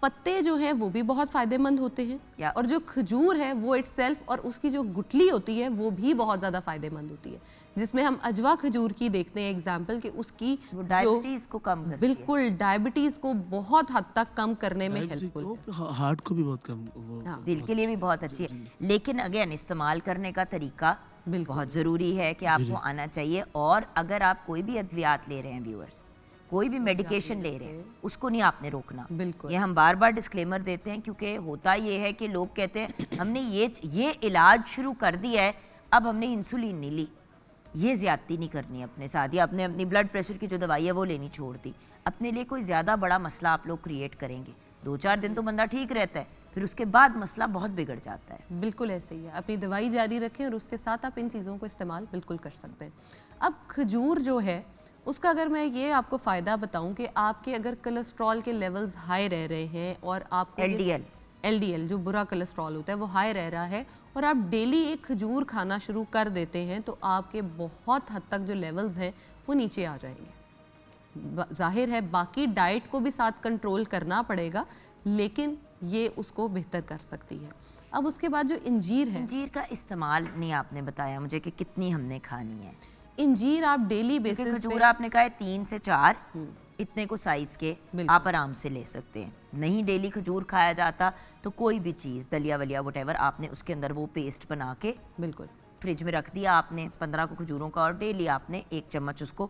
पत्ते जो हैं वो भी बहुत फ़ायदेमंद होते हैं, या। और जो खजूर है वो इटसेल्फ और उसकी जो गुठली होती है वो भी बहुत ज़्यादा फ़ायदेमंद होती है, जिसमें हम अजवा खजूर की देखते हैं एग्जाम्पल कि उसकी वो जो डायबिटीज को कम करती है। बिल्कुल डायबिटीज़ को बहुत हद तक कम करने में डायबिटीज हेल्पफुल है। को, हार्ट को भी बहुत कम वो हाँ, दिल के लिए भी बहुत अच्छी है, लेकिन अगेन इस्तेमाल करने का तरीका बिल्कुल। बहुत ज़रूरी है कि आपको आना चाहिए। और अगर आप कोई भी अद्वियात ले रहे हैं व्यूअर्स, कोई भी मेडिकेशन ले रहे हैं, उसको नहीं आपने रोकना। बिल्कुल। ये हम बार बार डिस्क्लेमर देते हैं, क्योंकि होता ये है कि लोग कहते हैं हमने ये इलाज शुरू कर दिया है, अब हमने इंसुलिन नहीं ली। ये ज़्यादती नहीं करनी अपने साथ, या आपने अपनी ब्लड प्रेशर की जो दवाई है वो लेनी छोड़ दी। अपने लिए कोई ज़्यादा बड़ा मसला आप लोग क्रिएट करेंगे। 2-4 दिन तो बंदा ठीक रहता है, फिर उसके बाद मसला बहुत बिगड़ जाता है। बिल्कुल ऐसे ही है। अपनी दवाई जारी रखें और उसके साथ आप इन चीज़ों को इस्तेमाल बिल्कुल कर सकते हैं। अब खजूर जो है उसका अगर मैं ये आपको फ़ायदा बताऊं कि आपके अगर कोलेस्ट्रॉल के लेवल्स हाई रह रहे हैं और आपको LDL जो बुरा कोलेस्ट्रॉल होता है वो हाई रह रहा है, और आप डेली एक खजूर खाना शुरू कर देते हैं, तो आपके बहुत हद तक जो लेवल्स हैं वो नीचे आ जाएंगे। जाहिर है बाकी डाइट को भी साथ कंट्रोल करना पड़ेगा, लेकिन ये उसको बेहतर कर सकती है। अब उसके बाद जो इंजीर है, अंजीर का इस्तेमाल नहीं आपने बताया मुझे कि कितनी हमने खानी है। इंजीर आप डेली क्योंकि बेसिस खजूर पे आपने कहा है 3 से 4 इतने को साइज के बिल्कुल। आप आराम से ले सकते हैं। नहीं डेली खजूर खाया जाता तो कोई भी चीज़ दलिया वलिया वटेवर आपने उसके अंदर वो पेस्ट बना के बिल्कुल फ्रिज में रख दिया आपने 15 को खजूरों का, और डेली आपने 1 चम्मच उसको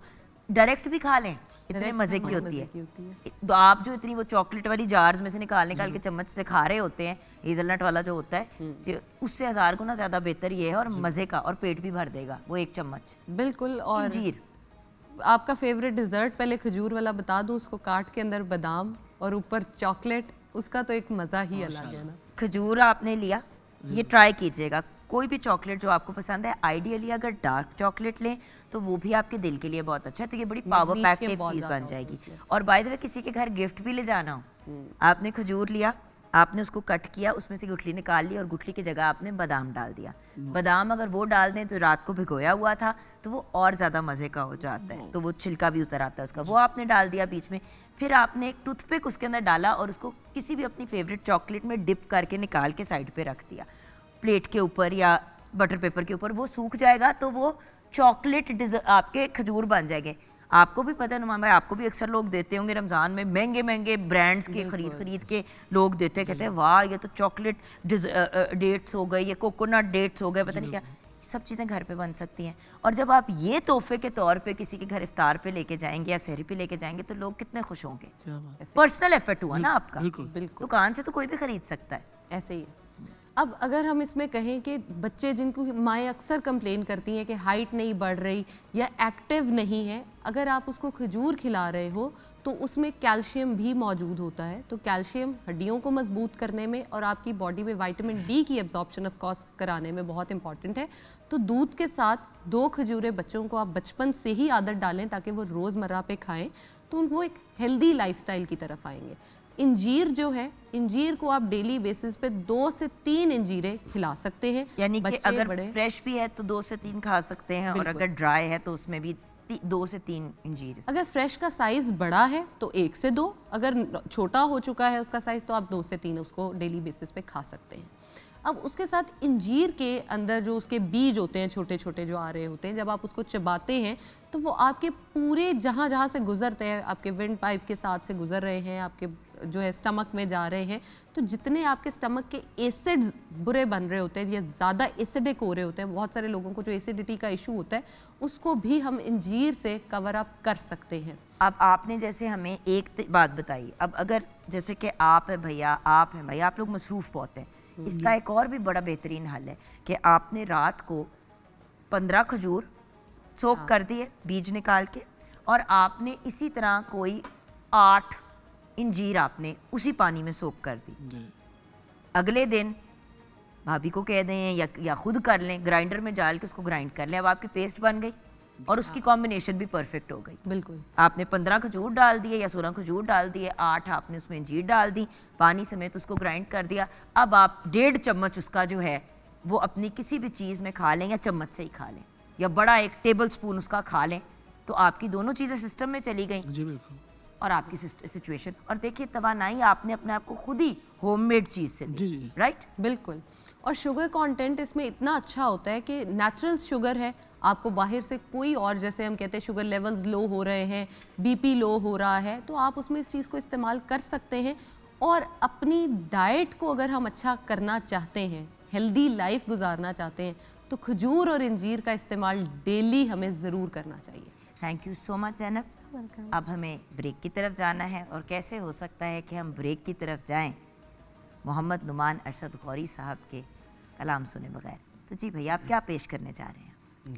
डायरेक्ट भी खा लें, इतने Direct मज़े खाना की होती मज़े है। की होती है। तो आप जो इतनी वो चॉकलेट वाली जार्स में से निकाल के चम्मच से खा रहे होते हैं, हेज़लनट वाला जो होता है, उससे 1000 गुना ज़्यादा बेहतर ये है, और मज़े का, और पेट भी भर देगा वो 1 चम्मच बिल्कुल। और अंजीर। आपका फेवरेट डिज़र्ट पहले खजूर वाला बता दूं, उसको काट के अंदर बादाम और ऊपर चॉकलेट, उसका तो एक मज़ा ही अलग है ना। खजूर आपने लिया, ये ट्राई कीजिएगा। कोई भी चॉकलेट जो आपको पसंद है, आइडियली अगर डार्क चॉकलेट लें तो वो भी आपके दिल के लिए बहुत अच्छा है, तो ये बड़ी पावर Magnesium पैक्ड बहुत चीज़ ज़्यादा बन होता है जाएगी। उसमें। और बाय द वे किसी के घर गिफ्ट भी ले जाना हो, आपने खजूर लिया, आपने उसको कट किया, उसमें से गुठली निकाल ली, और गुठली की जगह आपने बादाम डाल दिया। बादाम अगर वो डाल दें तो रात को भिगोया हुआ था तो वो और ज़्यादा मज़े का हो जाता है, तो वो छिलका भी उतर आता है उसका, वो आपने डाल दिया बीच में। फिर आपने एक टूथपिक उसके अंदर डाला और उसको किसी भी अपनी फेवरेट चॉकलेट में डिप करके निकाल के साइड पे रख दिया, प्लेट के ऊपर या बटर पेपर के ऊपर। वो सूख जाएगा तो वो चॉकलेट आपके खजूर बन जाएंगे। आपको भी पता है नुमान भाई, आपको भी अक्सर लोग देते होंगे रमज़ान में महंगे महंगे ब्रांड्स के खरीद के लोग देते हैं, कहते हैं वाह ये तो चॉकलेट डेट्स हो गए, ये कोकोनट डेट्स हो गए, पता नहीं क्या। सब चीज़ें घर पे बन सकती हैं। और जब आप ये तोहफे के तौर पे किसी के घर इफ्तार पे लेके जाएंगे या सहरी पे लेके जाएंगे तो लोग कितने खुश होंगे। क्या बात। पर्सनल एफर्ट हुआ ना आपका, बिल्कुल। बिल्कुल दुकान से तो कोई भी खरीद सकता है। ऐसे ही है। अब अगर हम इसमें कहें कि बच्चे जिनको माएँ अक्सर कंप्लेन करती हैं कि हाइट नहीं बढ़ रही या एक्टिव नहीं है, अगर आप उसको खजूर खिला रहे हो तो उसमें कैल्शियम भी मौजूद होता है। तो कैल्शियम हड्डियों को मजबूत करने में और आपकी बॉडी में विटामिन डी की एब्जॉर्प्शन ऑफ कोर्स कराने में बहुत इंपॉर्टेंट है। तो दूध के साथ 2 खजूरें बच्चों को आप बचपन से ही आदत डालें ताकि वो रोज़मर्रा पे खाएं, तो वो एक हेल्दी लाइफस्टाइल की तरफ आएंगे। इंजीर जो है, इंजीर को आप डेली बेसिस पे 2 से 3 इंजीरें खिला सकते हैं। यानी कि बच्चे, अगर बड़े, फ्रेश भी है तो 2 से 3 खा सकते हैं, और बिल्कुल। अगर ड्राई है तो उसमें भी 2 से 3 इंजीर। अगर फ्रेश का साइज बड़ा है तो 1 से 2, अगर छोटा हो चुका है उसका साइज तो आप 2 से 3 उसको डेली बेसिस पे खा सकते हैं। अब उसके साथ इंजीर के अंदर जो उसके बीज होते हैं छोटे छोटे जो आ रहे होते हैं, जब आप उसको चबाते हैं तो वो आपके पूरे जहाँ जहाँ से गुजरते हैं, आपके विंड पाइप के साथ से गुजर रहे हैं, आपके जो है स्टमक में जा रहे हैं, तो जितने आपके स्टमक के एसिड्स बुरे बन रहे होते हैं या ज़्यादा एसिडिक हो रहे होते हैं, बहुत सारे लोगों को जो एसिडिटी का इशू होता है उसको भी हम इंजीर से कवर अप कर सकते हैं। अब आपने जैसे हमें एक बात बताई, अब अगर जैसे कि आप है भैया, आप हैं भैया, आप लोग मसरूफ़ बहुत हैं, इसका एक और भी बड़ा बेहतरीन हल है कि आपने रात को 15 खजूर सोक कर दिए बीज निकाल के, और आपने इसी तरह कोई 8 इंजीर आपने उसी पानी में सोक कर दी। अगले दिन भाभी को कह दें या खुद कर लें, ग्राइंडर में डाल के उसको ग्राइंड कर लें, अब आपकी पेस्ट बन गई और उसकी कॉम्बिनेशन भी परफेक्ट हो गई। बिल्कुल, आपने 15 खजूर डाल दिए या 16 खजूर डाल दिए, 8 आपने उसमें इंजीर डाल दी, पानी समेत उसको ग्राइंड कर दिया। अब आप 1.5 चम्मच उसका जो है वो अपनी किसी भी चीज़ में खा लें, या चम्मच से ही खा लें, या बड़ा 1 टेबल स्पून उसका खा लें, तो आपकी दोनों चीज़ें सिस्टम में चली गई जी बिल्कुल। और आपकी सिचुएशन, और देखिए तवानाई आपने अपने आप को खुद ही होममेड चीज़ से जी, दी, जी। राइट। बिल्कुल। और शुगर कंटेंट इसमें इतना अच्छा होता है कि नेचुरल शुगर है, आपको बाहर से कोई और, जैसे हम कहते हैं शुगर लेवल्स लो हो रहे हैं, बीपी लो हो रहा है, तो आप उसमें इस चीज़ को इस्तेमाल कर सकते हैं। और अपनी डाइट को अगर हम अच्छा करना चाहते हैं, हेल्दी लाइफ गुजारना चाहते हैं, तो खजूर और इंजीर का इस्तेमाल डेली हमें ज़रूर करना चाहिए। Thank you so much Zainab. अब हमें ब्रेक की तरफ जाना है, और कैसे हो सकता है कि हम ब्रेक की तरफ जाएं मोहम्मद नुमान अरशद गौरी साहब के कलाम सुने बगैर। तो जी भैया, आप क्या पेश करने जा रहे हैं?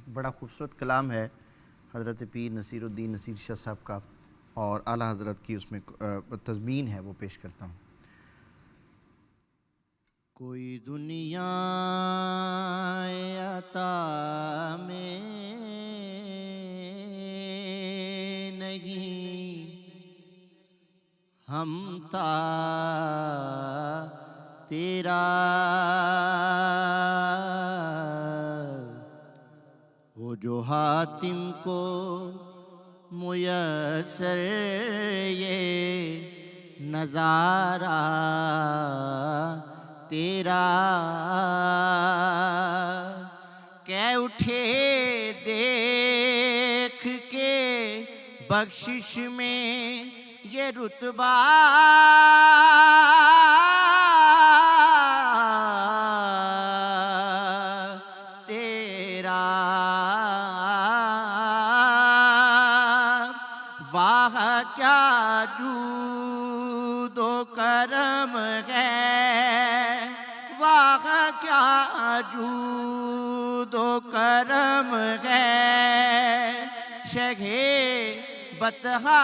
बड़ा खूबसूरत कलाम है हज़रत पीर नसीरुद्दीन नसीर शाह साहब का, और आला हज़रत की उसमें तज़मीन है, वो पेश करता हूँ। कोई दुनिया अता में नहीं, हम ता तेरा वो जो हातिम को मुयस्सर ये नज़ारा तेरा, कह उठे देख के बख्शिश में ये रुतबा तेरा, वाह क्या जूदो करम है, वाह क्या जूदो करम है, शगे बतहा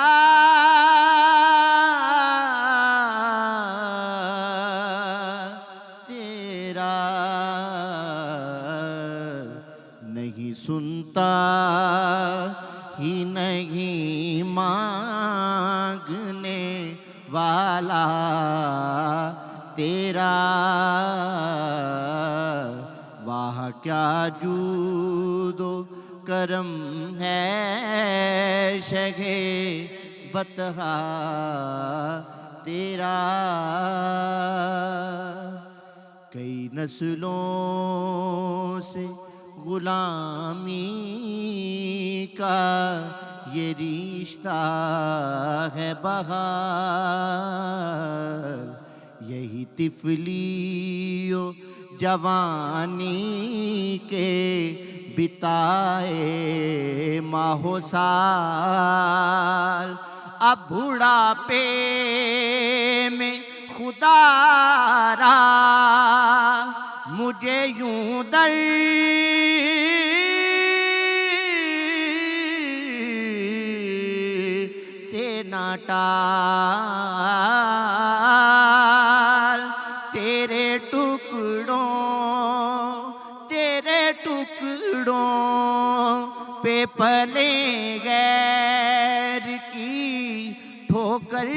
तेरा, नहीं सुनता ही नहीं मांगने वाला तेरा, वाह क्या जूदो करम है, शगे बतहा तेरा। कई नस्लों से गुलामी का ये रिश्ता है बहार, यही तिफलियो जवानी के बिताए माहो साल, अब बुढ़ापे में खुदारा हुनर से ना टाल, तेरे टुकड़ों पे पले गैर की ठोकर,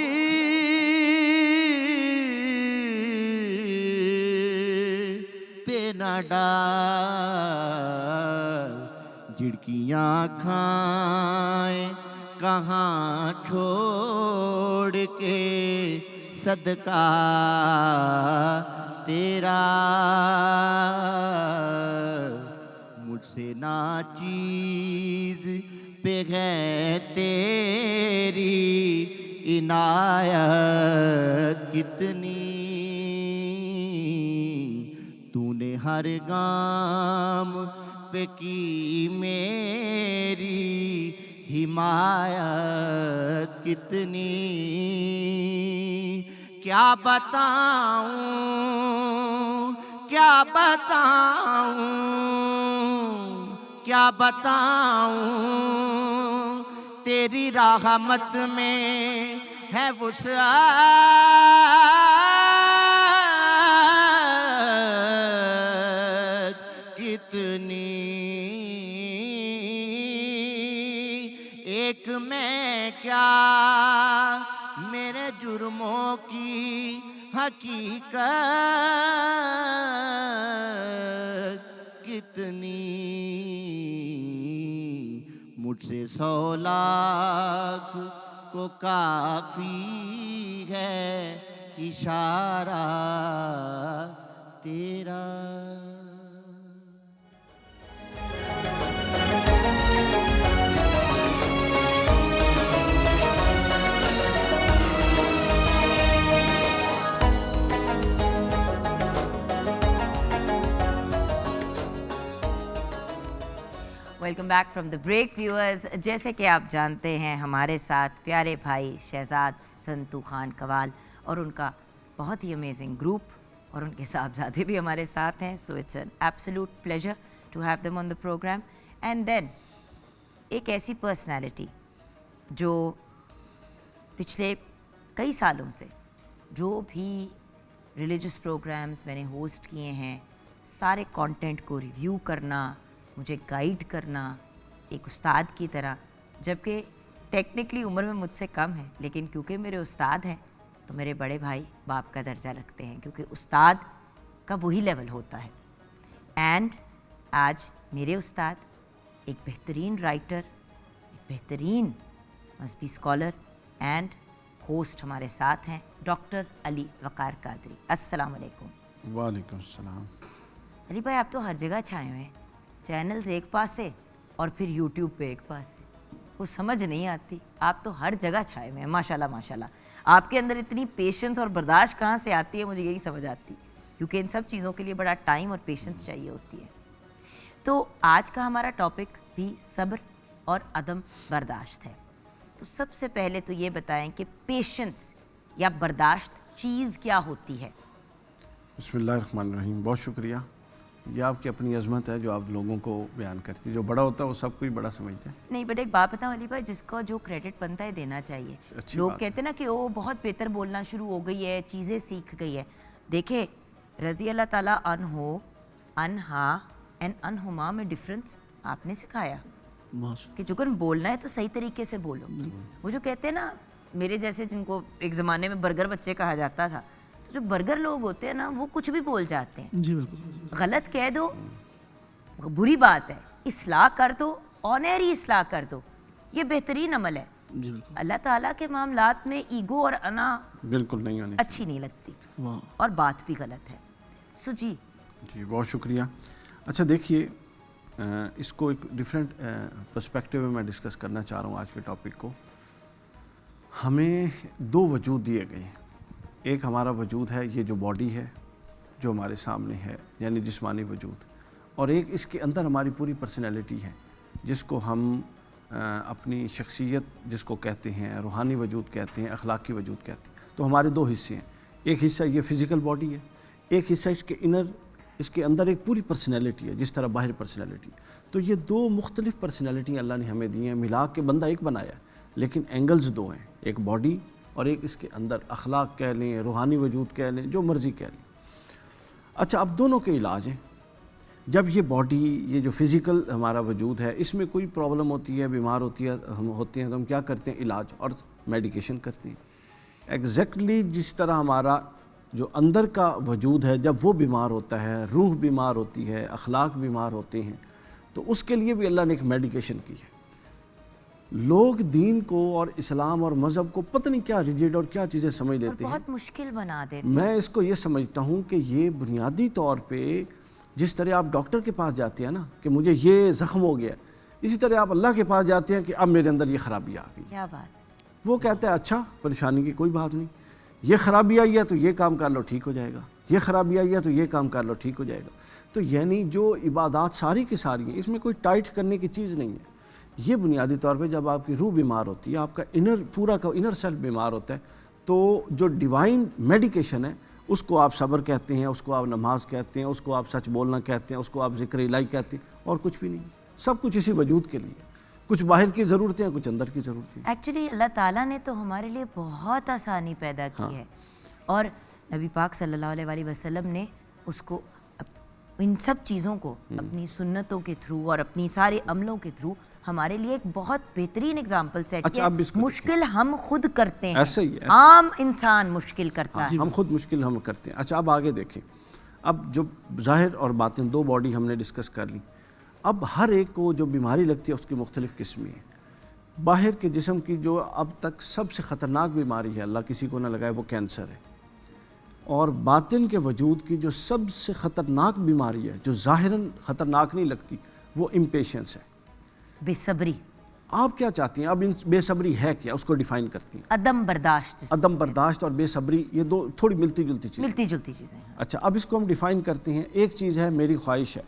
पे ना डाल, झिड़कियाँ खाएं कहाँ छोड़ के सदका तेरा, मुझसे ना चीज पे है तेरी इनायत कितनी, तूने हर गाम पे की मेरी हिमायत कितनी, क्या बताऊं क्या बताऊं क्या बताऊं, तेरी रहमत में है वुसअत कितनी, एक मैं क्या मेरे जुर्मों की हकीकत कितनी, मुझसे 100 लाख को काफी है इशारा तेरा। Welcome back from the break viewers. जैसे कि आप जानते हैं हमारे साथ प्यारे भाई शहजाद संतू खान कवाल और उनका बहुत ही अमेजिंग ग्रुप और उनके साहबजादे भी हमारे साथ हैं। So it's an absolute pleasure to have them on the program. And then एक ऐसी पर्सनैलिटी जो पिछले कई सालों से जो भी रिलीजियस प्रोग्राम्स मैंने होस्ट किए हैं, सारे कंटेंट को रिव्यू करना, मुझे गाइड करना एक उस्ताद की तरह, जबकि टेक्निकली उम्र में मुझसे कम है, लेकिन क्योंकि मेरे उस्ताद हैं तो मेरे बड़े भाई बाप का दर्जा रखते हैं, क्योंकि उस्ताद का वही लेवल होता है। एंड आज मेरे उस्ताद एक बेहतरीन राइटर, एक बेहतरीन मज़हबी स्कॉलर एंड होस्ट हमारे साथ हैं, डॉक्टर अली वक़ार कादरी। अस्सलाम वालेकुम। वालेकुम सलाम। अली भाई, आप तो हर जगह छाए हुए हैं, चैनल्स एक पास से और फिर यूट्यूब पे एक पास से, वो समझ नहीं आती। आप तो हर जगह छाए हुए हैं, माशाल्लाह माशाल्लाह। आपके अंदर इतनी पेशेंस और बर्दाश्त कहाँ से आती है, मुझे यही समझ आती, क्योंकि इन सब चीज़ों के लिए बड़ा टाइम और पेशेंस चाहिए होती है। तो आज का हमारा टॉपिक भी सब्र और अदम बर्दाश्त है। तो सबसे पहले तो ये बताएं कि पेशेंस या बर्दाश्त चीज़ क्या होती है? बिस्मिल्लाहिर्रहमानिर्रहीम। बहुत शुक्रिया। ये आपकी अपनी अजमत है जो आप लोगों को बयान करती है। जो बड़ा होता है वो सब कुछ बड़ा समझता है। नहीं, बट एक बात बताओ अली भाई, जिसको जो क्रेडिट बनता है देना चाहिए। लोग कहते हैं ना कि वो बहुत बेहतर बोलना शुरू हो गई है, चीज़ें सीख गई है। देखे रज़ी अल्लाह ताला अन्हो, अनहा एंड अनहुमा में डिफरेंस आपने सिखाया कि जो बोलना है तो सही तरीके से बोलो। वो जो कहते हैं ना, मेरे जैसे जिनको एक ज़माने में बर्गर बच्चे कहा जाता था, तो जो बर्गर लोग होते हैं ना, वो कुछ भी बोल जाते हैं। जी बिल्कुल। गलत कह दो बुरी बात है, इस्लाह कर दो, ऑनरी इस्लाह कर दो, ये बेहतरीन अमल है। जी बिल्कुल। अल्लाह ताला के मामलात में ईगो और अना बिल्कुल नहीं होनी अच्छी नहीं लगती वाह। और बात भी गलत है। सो जी बहुत शुक्रिया। अच्छा देखिए, इसको एक डिफरेंट पर्सपेक्टिव में मैं डिस्कस करना चाह रहा हूँ आज के टॉपिक को। हमें दो वजूद दिए गए हैं। एक हमारा वजूद है, ये जो बॉडी है जो हमारे सामने है, यानी जिस्मानी वजूद, और एक इसके अंदर हमारी पूरी पर्सनैलिटी है जिसको हम अपनी शख्सियत जिसको कहते हैं, रूहानी वजूद कहते हैं, अखलाकी वजूद कहते हैं। तो हमारे दो हिस्से हैं। एक हिस्सा ये फ़िज़िकल बॉडी है, एक हिस्सा इसके इनर इसके अंदर एक पूरी पर्सनैलिटी है, जिस तरह बाहर पर्सनैलिटी। तो ये दो मुख्तलिफ पर्सनैलिटी अल्लाह ने हमें दी हैं, मिला के बंदा एक बनाया है, लेकिन एंगल्स दो हैं, एक बॉडी और एक इसके अंदर अखलाक कह लें, रूहानी वजूद कह लें, जो मर्ज़ी कह लें। अच्छा, अब दोनों के इलाज हैं। जब ये बॉडी, ये जो फिज़िकल हमारा वजूद है, इसमें कोई प्रॉब्लम होती है, बीमार होती है, हम होते हैं, तो हम क्या करते हैं? इलाज और मेडिकेशन करते हैं। एग्जैक्टली जिस तरह हमारा जो अंदर का वजूद है, जब वो बीमार होता है, रूह बीमार होती है, अखलाक बीमार होते हैं, तो उसके लिए भी अल्लाह ने एक मेडिकेशन की है। लोग दीन को और इस्लाम और मज़हब को पता नहीं क्या रिजिड और क्या चीज़ें समझ और लेते हैं। बहुत मुश्किल बना देते। मैं इसको ये समझता हूँ कि ये बुनियादी तौर पे जिस तरह आप डॉक्टर के पास जाते हैं ना कि मुझे ये ज़ख्म हो गया, इसी तरह आप अल्लाह के पास जाते हैं कि अब मेरे अंदर ये ख़राबी आ गई। क्या बात। वो कहता है अच्छा, परेशानी की कोई बात नहीं, ये ख़राबी आई है तो ये काम कर लो, ठीक हो जाएगा, ये ख़राबी आई है तो ये काम कर लो, ठीक हो जाएगा। तो यानी जो इबादत सारी की सारी हैं, इसमें कोई टाइट करने की चीज़ नहीं है। ये बुनियादी तौर पे जब आपकी रूह बीमार होती है, आपका इनर पूरा का इनर सेल्फ बीमार होता है, तो जो डिवाइन मेडिकेशन है उसको आप सब्र कहते हैं, उसको आप नमाज कहते हैं, उसको आप सच बोलना कहते हैं, उसको आप ज़िक्र इलाही कहते हैं, और कुछ भी नहीं। सब कुछ इसी वजूद के लिए, कुछ बाहर की ज़रूरतें हैं, कुछ अंदर की ज़रूरतें हैं। एक्चुअली अल्लाह ताला ने तो हमारे लिए बहुत आसानी पैदा की है, और नबी पाक सल्लल्लाहु अलैहि वसल्लम ने उसको इन सब चीज़ों को अपनी सुन्नतों के थ्रू और अपनी सारे अमलों के थ्रू हमारे लिए एक बहुत बेहतरीन एग्जाम्पल सेट अच्छा, अब इसको मुश्किल हम खुद करते हैं, ऐसे ही है। आम इंसान मुश्किल करता है। हम खुद मुश्किल हम करते हैं। अच्छा, अब आगे देखें। अब जो ज़ाहिर और बातिन दो बॉडी हमने डिस्कस कर ली। अब हर एक को जो बीमारी लगती है उसकी मुख्तलिफ़ किस्में हैं। बाहर के जिस्म की जो अब तक सबसे ख़तरनाक बीमारी है, अल्लाह किसी को ना लगाए, वो कैंसर है। और बातिन के वजूद की जो सबसे ख़तरनाक बीमारी है, जो ज़ाहिरन ख़तरनाक नहीं लगती, वो इम्पेशेंस है, बेसब्री। आप क्या चाहती हैं? अब इन बेसब्री है क्या, उसको डिफ़ाइन करती हैं। अदम बर्दाश्त, अदम बर्दाश्त और बेसब्री, ये दो थोड़ी मिलती जुलती चीज़। मिलती जुलती चीज़ें हैं। अच्छा, अब इसको हम डिफ़ाइन करते हैं। एक चीज़ है मेरी ख्वाहिश है।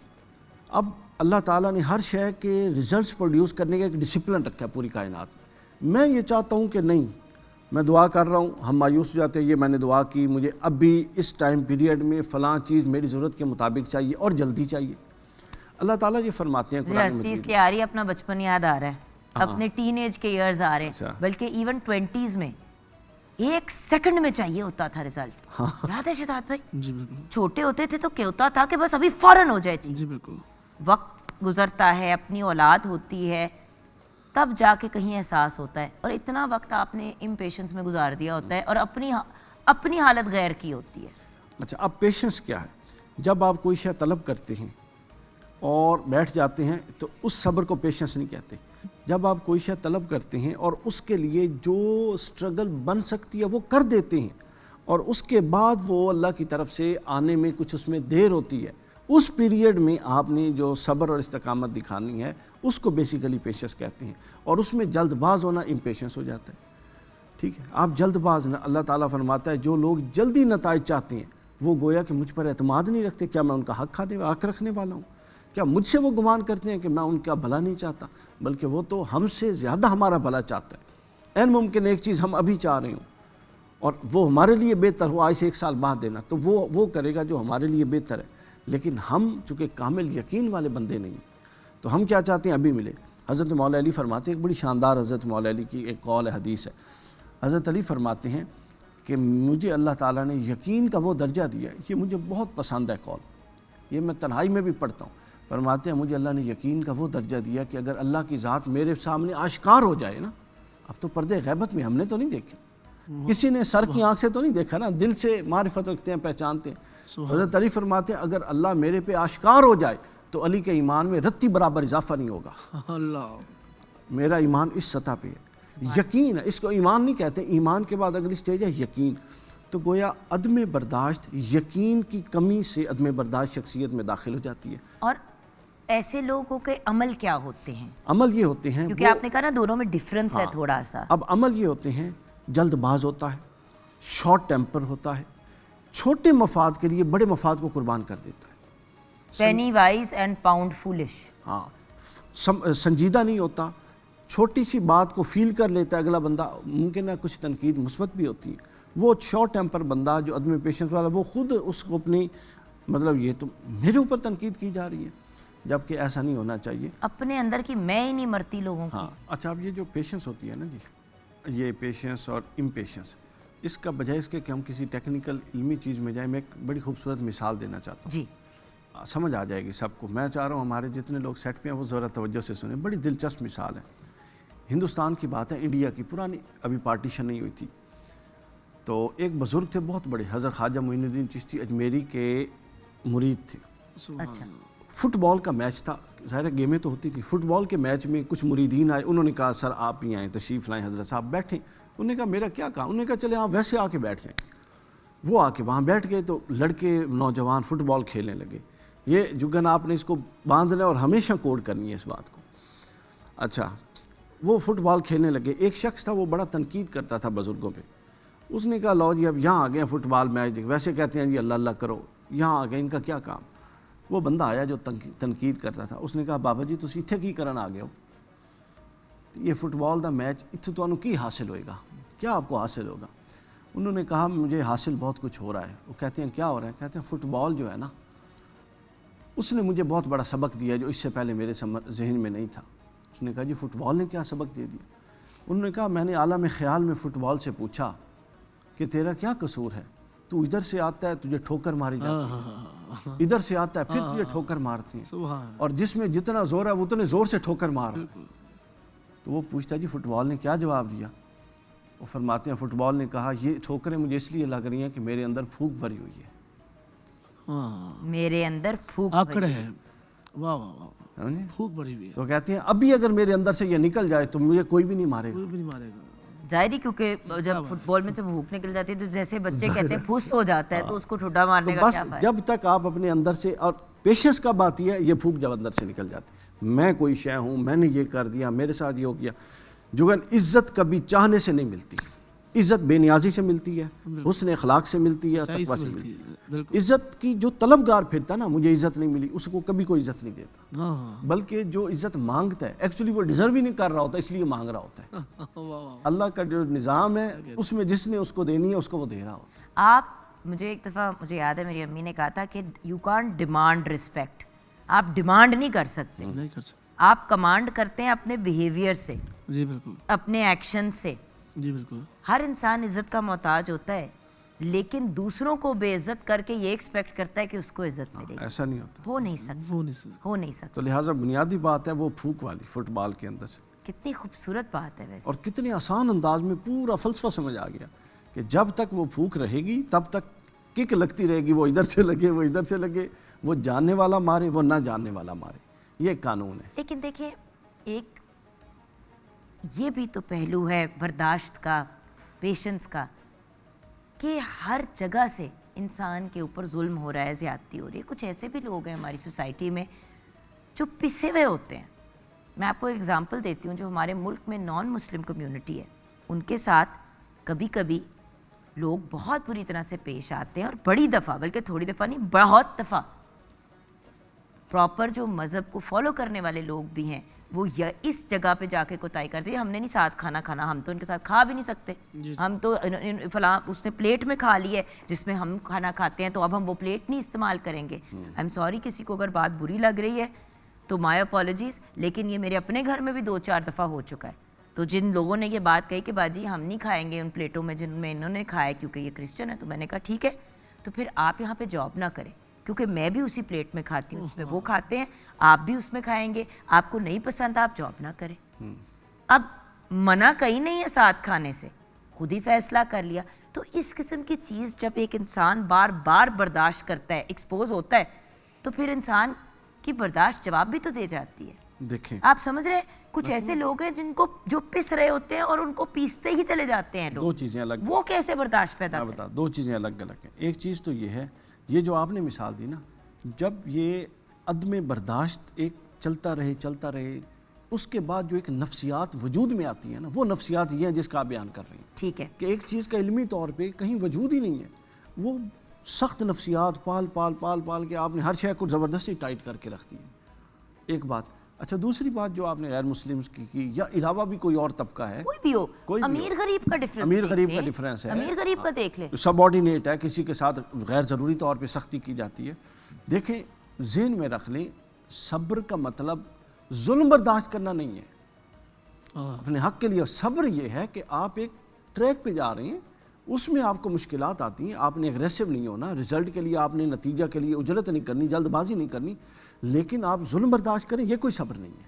अब अल्लाह ताला ने हर शय के रिज़ल्ट्स प्रोड्यूस करने का एक डिसिप्लिन रखा है पूरी कायनात में। मैं ये चाहता हूँ कि नहीं, मैं दुआ कर रहा हूँ, हम मायूस हो जाते हैं, ये मैंने दुआ की, मुझे अभी इस टाइम पीरियड में फ़लाँ चीज़ मेरी ज़रूरत के मुताबिक चाहिए और जल्दी चाहिए। अल्लाह ताला ये फरमाते हैं कुरान मुझे में। 80s के आ रही है, अपना बचपन याद आ रहा है, अपने टीनेज के इयर्स आ रहे हैं, अच्छा। बल्कि इवन 20s में 1 सेकंड में चाहिए होता था रिजल्ट। याद है शहजाद भाई? जी बिल्कुल, छोटे होते थे तो क्या होता था कि बस अभी फौरन हो जाए चीज़। जी बिल्कुल। वक्त गुजरता है, अपनी औलाद होती है, तब जाके कहीं एहसास होता है, और इतना वक्त आपने इम्पेशेंस में गुजार दिया होता है और अपनी हालत गैर की होती है। अच्छा, अब पेशेंस क्या है? जब आप कोई शय तलब करते हैं और बैठ जाते हैं तो उस सब्र को पेशेंस नहीं कहते। जब आप कोई शय तलब करते हैं और उसके लिए जो स्ट्रगल बन सकती है वो कर देते हैं, और उसके बाद वो अल्लाह की तरफ से आने में कुछ उसमें देर होती है, उस पीरियड में आपने जो सब्र और इस्तकामत दिखानी है उसको बेसिकली पेशेंस कहते हैं। और उसमें जल्दबाज होना इम्पेशेंस हो जाता है। ठीक है, आप जल्दबाज न, अल्लाह ताला फरमाता है जो लोग जल्दी नताइज चाहते हैं वो गोया कि मुझ पर एतमाद नहीं रखते। क्या मैं उनका हक रखने वाला हूँ? क्या मुझसे वो गुमान करते हैं कि मैं उनका भला नहीं चाहता? बल्कि वो तो हमसे ज़्यादा हमारा भला चाहता है। ऐन मुमकिन एक चीज़ हम अभी चाह रहे हों और वो हमारे लिए बेहतर हो, आज से 1 साल बाद देना, तो वो करेगा जो हमारे लिए बेहतर है। लेकिन हम चूँकि कामिल यकीन वाले बंदे नहीं हैं, तो हम क्या चाहते हैं? अभी मिले। हज़रत मौला अली फरमाते हैं, एक बड़ी शानदार हज़रत मौला अली की एक कौल है, हदीस है। हज़रत अली फरमाते हैं कि मुझे अल्लाह ताला ने यकीन का वो दर्जा दिया है। ये मुझे बहुत पसंद है कौल, ये मैं तन्हाई में भी पढ़ता हूँ। फरमाते हैं मुझे अल्लाह ने यकीन का वो दर्जा दिया कि अगर अल्लाह की ज़ात मेरे सामने आश्कार हो जाए ना, अब तो पर्दे गैबत में हमने तो नहीं देखे, किसी ने सर की आंख से तो नहीं देखा ना, दिल से मारिफत रखते हैं, पहचानते हैं। हज़रत अली फरमाते हैं अगर अल्लाह मेरे पे आश्कार हो जाए तो अली के ईमान में रत्ती बराबर इजाफा नहीं होगा। अल्लाह, मेरा ईमान इस सतह पे है, यकीन है। इसको ईमान नहीं कहते, ईमान के बाद अगली स्टेज है यकीन। तो गोया अदम बर्दाश्त यकीन की कमी से अदम बर्दाश्त शख्सियत में दाखिल हो जाती है। और ऐसे लोगों के अमल क्या होते हैं? अमल ये होते हैं, क्योंकि आपने कहा ना दोनों में डिफरेंस है थोड़ा सा। अब अमल ये होते हैं, जल्दबाज होता है, शॉर्ट टेम्पर होता है, छोटे मफाद के लिए बड़े मफाद को कुर्बान कर देता है। पेनी वाइज एंड पाउंड फूलिश। हाँ, संजीदा नहीं होता, छोटी सी बात को फील कर लेता है अगला बंदा। मुमकिन है कुछ तनकीद मुस्बत भी होती है। वो शॉर्ट टेम्पर बंदा जो अदम पेशेंस वाला, वो खुद उसको अपनी मतलब ये तो मेरे ऊपर तनकीद की जा रही है, जबकि ऐसा नहीं होना चाहिए। अपने अंदर की मैं ही नहीं मरती लोगों की। हाँ, अच्छा, अब ये जो पेशेंस होती है ना जी, ये पेशेंस और इम्पेशेंस, इसका बजाय इसके कि हम किसी टेक्निकल इल्मी चीज़ में जाए, मैं एक बड़ी खूबसूरत मिसाल देना चाहता हूँ, जी समझ आ जाएगी सबको। मैं चाह रहा हूँ हमारे जितने लोग सेट पे हैं वो ज़रा तवज्जो से सुने, बड़ी दिलचस्प मिसाल है। हिंदुस्तान की बात है, इंडिया की, पुरानी, अभी पार्टीशन नहीं हुई थी, तो एक बुज़ुर्ग थे बहुत बड़े, हज़रत ख्वाजा मोइनुद्दीन चिश्ती अजमेरी के मुरीद थे। अच्छा फुटबॉल का मैच था, ज़ाहिर है गेमें तो होती थी, फुटबॉल के मैच में कुछ मुरीदीन आए, उन्होंने कहा सर आप ही आएँ, तशरीफ़ लाएँ हज़रत साहब, बैठें। उन्होंने कहा मेरा क्या काम, उन्होंने कहा चले आप वैसे आके बैठ जाएँ। वो आके वहाँ बैठ गए, तो लड़के नौजवान फुटबॉल खेलने लगे। ये जुगन आपने इसको बांधना और हमेशा कोड करनी है इस बात को। अच्छा, वो फुटबॉल खेलने लगे, एक शख्स था वो बड़ा तनकीद करता था बुज़ुर्गों पे। उसने कहा लो जी अब यहाँ आ गए फुटबॉल मैच, वैसे कहते हैं जी अल्लाह अल्लाह करो, यहाँ आ गए, इनका क्या काम। वो बंदा आया जो तनकीद करता था, उसने कहा बाबा जी तुसी इत्थे की करन आ गए हो, ये फुटबॉल दा मैच इत्थे तुहानू की हासिल होएगा, क्या आपको हासिल होगा। उन्होंने कहा मुझे हासिल बहुत कुछ हो रहा है। वो कहते हैं क्या हो रहा है, कहते हैं फुटबॉल जो है ना उसने मुझे बहुत बड़ा सबक दिया जो इससे पहले मेरे जहन में नहीं था। उसने कहा जी फुटबॉल ने क्या सबक दे दिया। उन्होंने कहा मैंने आलम ख्याल में फ़ुटबॉल से पूछा कि तेरा क्या कसूर है, तू इधर से आता है तुझे ठोकर मारी जाती है, इधर से आता है फिर तुझे ठोकर मारती है, सुभान और जिसमें जितना जोर है वो उतने जोर से ठोकर मार। तो वो पूछता जी फुटबॉल ने क्या जवाब दिया। वो फरमाते हैं फुटबॉल ने कहा ये ठोकरें मुझे इसलिए लग रही हैं कि मेरे अंदर फूंक भरी हुई है। हाँ, मेरे अंदर फूक आकड़ भरी। है, वाह वाह वाह, समझे? फूक भरी हुई है, तो कहते हैं अभी अगर मेरे अंदर से ये निकल जाए तो मुझे कोई भी नहीं मारेगा। कोई भी नहीं मारेगा। जाहिर ही, क्योंकि जब फुटबॉल में से भूख निकल जाती है तो जैसे बच्चे कहते हैं फुस हो जाता है, तो उसको ठुड्डा मारने तो का बस क्या फायदा। जब तक आप अपने अंदर से, और पेशेंस का बात यह है, ये फूक जब अंदर से निकल जाती है, मैं कोई शय हूँ, मैंने ये कर दिया, मेरे साथ ये हो गया। जुगन इज्जत कभी चाहने से नहीं मिलती, इज्जत बेनियाजी से मिलती है, हुस्न अखलाक से मिलती है, सच्चाई तकवा से से मिलती मिलती है। है, बिल्कुल। इज्जत की जो तलबगार फिरता ना, मुझे इज्जत नहीं मिली, उसको कभी कोई इज्जत नहीं देता। हाँ हाँ, बल्कि जो इज्जत मांगता है एक्चुअली वो डिजर्व ही नहीं कर रहा होता, इसलिए मांग रहा होता है। वाह वाह, अल्लाह का जो निज़ाम है उसमें जिसने उसको देनी है उसको वो दे रहा होता है। आप, मुझे एक दफ़ा मुझे याद है मेरी अम्मी ने कहा था कि यू कांट डिमांड रिस्पेक्ट, आप डिमांड नहीं कर सकते, नहीं कर सकते। आप कमांड करते हैं अपने बिहेवियर से, जी बिल्कुल, अपने एक्शन से। जी बिल्कुल, हर इंसान इज्जत का मोहताज होता है, लेकिन दूसरों को बेइज्जत करके ये एक्सपेक्ट करता है कि उसको इज्जत मिलेगी। ऐसा नहीं होता। हो नहीं सकता, वो नहीं सकते। हो नहीं सकता। तो लिहाजा बुनियादी बात है वो फूक वाली फुटबॉल के अंदर, कितनी खूबसूरत बात है वैसे। और कितने आसान अंदाज में पूरा फलसफा समझ आ गया कि जब तक वो फूक रहेगी तब तक किक लगती रहेगी, वो इधर से लगे वो इधर से लगे, वो जानने वाला मारे वो ना जानने वाला मारे, ये कानून है। लेकिन देखिए, एक ये भी तो पहलू है बर्दाश्त का, पेशेंस का, कि हर जगह से इंसान के ऊपर जुल्म हो रहा है, ज़्यादती हो रही है। कुछ ऐसे भी लोग हैं हमारी सोसाइटी में जो पिसे हुए होते हैं। मैं आपको एग्जांपल देती हूँ, जो हमारे मुल्क में नॉन मुस्लिम कम्युनिटी है, उनके साथ कभी कभी लोग बहुत बुरी तरह से पेश आते हैं, और बड़ी दफ़ा, बल्कि थोड़ी दफ़ा नहीं, बहुत दफ़ा प्रॉपर जो मज़हब को फॉलो करने वाले लोग भी हैं वो इस जगह पे जाके कोताही करते हैं, हमने नहीं साथ खाना खाना, हम तो इनके साथ खा भी नहीं सकते, हम तो फलां उसने प्लेट में खा ली है जिसमें हम खाना खाते हैं, तो अब हम वो प्लेट नहीं इस्तेमाल करेंगे। आई एम सॉरी, किसी को अगर बात बुरी लग रही है तो माय अपॉलॉजीज़, लेकिन ये मेरे अपने घर में भी 2-4 दफ़ा हो चुका है। तो जिन लोगों ने ये बात कही कि बाजी हम नहीं खाएंगे उन प्लेटों में जिनमें इन्होंने खाया क्योंकि ये क्रिश्चियन है, तो मैंने कहा ठीक है, तो फिर आप यहाँ पे जॉब ना करें, क्योंकि मैं भी उसी प्लेट में खाती हूँ, उसमें वो खाते हैं, आप भी उसमें खाएंगे, आपको नहीं पसंद आप जॉब ना करें। अब मना कहीं नहीं है साथ खाने से, खुद ही फैसला कर लिया। तो इस किस्म की चीज़ जब एक इंसान बार बार बर्दाश्त करता है, एक्सपोज होता है, तो फिर इंसान की बर्दाश्त जवाब भी तो दे जाती है। देखें, आप समझ रहे हैं, कुछ ऐसे लोग हैं जिनको जो पिस रहे होते हैं और उनको पीसते ही चले जाते हैं लोग, दो चीज़ें अलग, वो कैसे बर्दाश्त पैदा मैं करें? बता, दो चीज़ें अलग अलग हैं। एक चीज़ तो ये है, ये जो आपने मिसाल दी ना, जब ये अदम बर्दाश्त एक चलता रहे, उसके बाद जो एक नफ्सियात वजूद में आती है ना, वो नफ्सियात ये हैं जिसका आप बयान कर रहे हैं ठीक है, कि एक चीज़ का इल्मी तौर पे कहीं वजूद ही नहीं है, वो सख्त नफ्सियात पाल के आपने हर शय को ज़बरदस्ती टाइट करके रख दी है। एक बात, अच्छा, दूसरी बात जो आपने गैर मुस्लिम्स की या अलावा भी कोई और तबका है, कोई भी हो, कोई भी अमीर हो। गरीब का डिफरेंस, अमीर गरीब का डिफरेंस है, अमीर गरीब का देख ले। सबऑर्डिनेट है, किसी के साथ गैर ज़रूरी तौर पे सख्ती की जाती है। देखें, ज़हन में रख लें, सब्र का मतलब जुल्म बर्दाश्त करना नहीं है अपने हक के लिए। सब्र ये है कि आप एक ट्रैक पे जा रहे हैं, उसमें आपको मुश्किलात आती हैं, आपने एग्रेसिव नहीं होना, रिजल्ट के लिए आपने नतीजा के लिए उजलत नहीं करनी, जल्दबाजी नहीं करनी, लेकिन आप जुल्म बर्दाश्त करें, ये कोई सब्र नहीं है।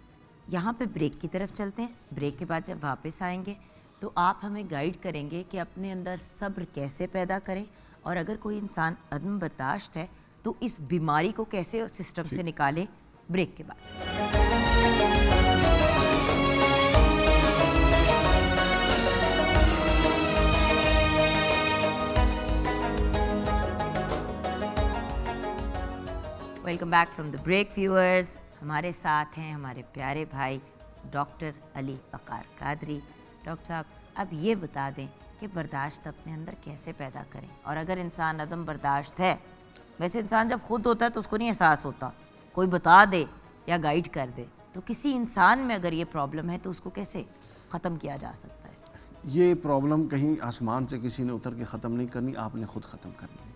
यहाँ पे ब्रेक की तरफ चलते हैं। ब्रेक के बाद जब वापस आएंगे तो आप हमें गाइड करेंगे कि अपने अंदर सब्र कैसे पैदा करें, और अगर कोई इंसान अदम बर्दाश्त है तो इस बीमारी को कैसे सिस्टम से निकाले। ब्रेक के बाद welcome back from the break viewers. हमारे साथ हैं हमारे प्यारे भाई डॉक्टर अली वक़ार कादरी। डॉक्टर साहब, अब ये बता दें कि बर्दाश्त अपने अंदर कैसे पैदा करें, और अगर इंसान अदम बर्दाश्त है, वैसे इंसान जब खुद होता है तो उसको नहीं एहसास होता, कोई बता दे या गाइड कर दे, तो किसी इंसान में अगर ये प्रॉब्लम है तो उसको कैसे ख़त्म किया जा सकता है? ये प्रॉब्लम कहीं आसमान से किसी ने उतर के ख़त्म नहीं करनी, आपने ख़ुद ख़त्म करनी है।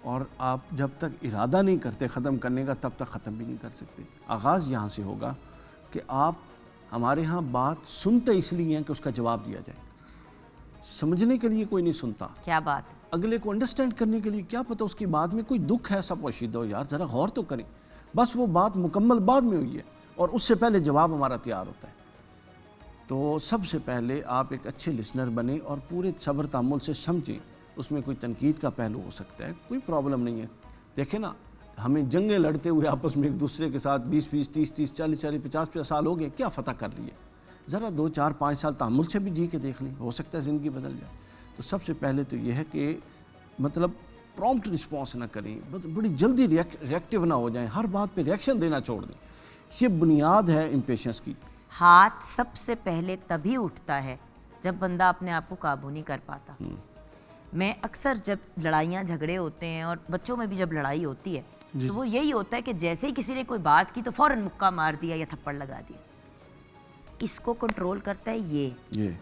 और आप जब तक इरादा नहीं करते ख़त्म करने का, तब तक ख़त्म भी नहीं कर सकते। आगाज़ यहाँ से होगा कि आप हमारे यहाँ बात सुनते इसलिए हैं कि उसका जवाब दिया जाए, समझने के लिए कोई नहीं सुनता। क्या बात है? अगले को अंडरस्टैंड करने के लिए, क्या पता उसकी बात में कोई दुख है, सब पोशीदा हो, यार ज़रा गौर तो करें। बस वो बात मुकम्मल बाद में हुई है और उससे पहले जवाब हमारा तैयार होता है। तो सबसे पहले आप एक अच्छे लिसनर बने और पूरे सब्र तहम्मुल से समझें। उसमें कोई तनकीद का पहलू हो सकता है, कोई प्रॉब्लम नहीं है। देखें ना, हमें जंगें लड़ते हुए आपस में एक दूसरे के साथ 20-20, 30-30, 40-40, 50-50 साल हो गए, क्या फ़तह कर लिए? ज़रा 2, 4, 5 साल तहम्मुल से भी जी के देख लें, हो सकता है ज़िंदगी बदल जाए। तो सबसे पहले तो यह है कि मतलब प्रॉम्प्ट रिस्पॉन्स ना करें, बड़ी जल्दी रिएक्टिव ना हो जाएं, हर बात पे रिएक्शन देना छोड़ दें। ये बुनियाद है इम्पेशेंस की। हाथ सबसे पहले तभी उठता है जब बंदा अपने आप को काबू नहीं कर पाता। मैं अक्सर जब लड़ाइयाँ झगड़े होते हैं और बच्चों में भी जब लड़ाई होती है तो वो यही होता है कि जैसे ही किसी ने कोई बात की तो फौरन मुक्का मार दिया या थप्पड़ लगा दिया। इसको कंट्रोल करता है ये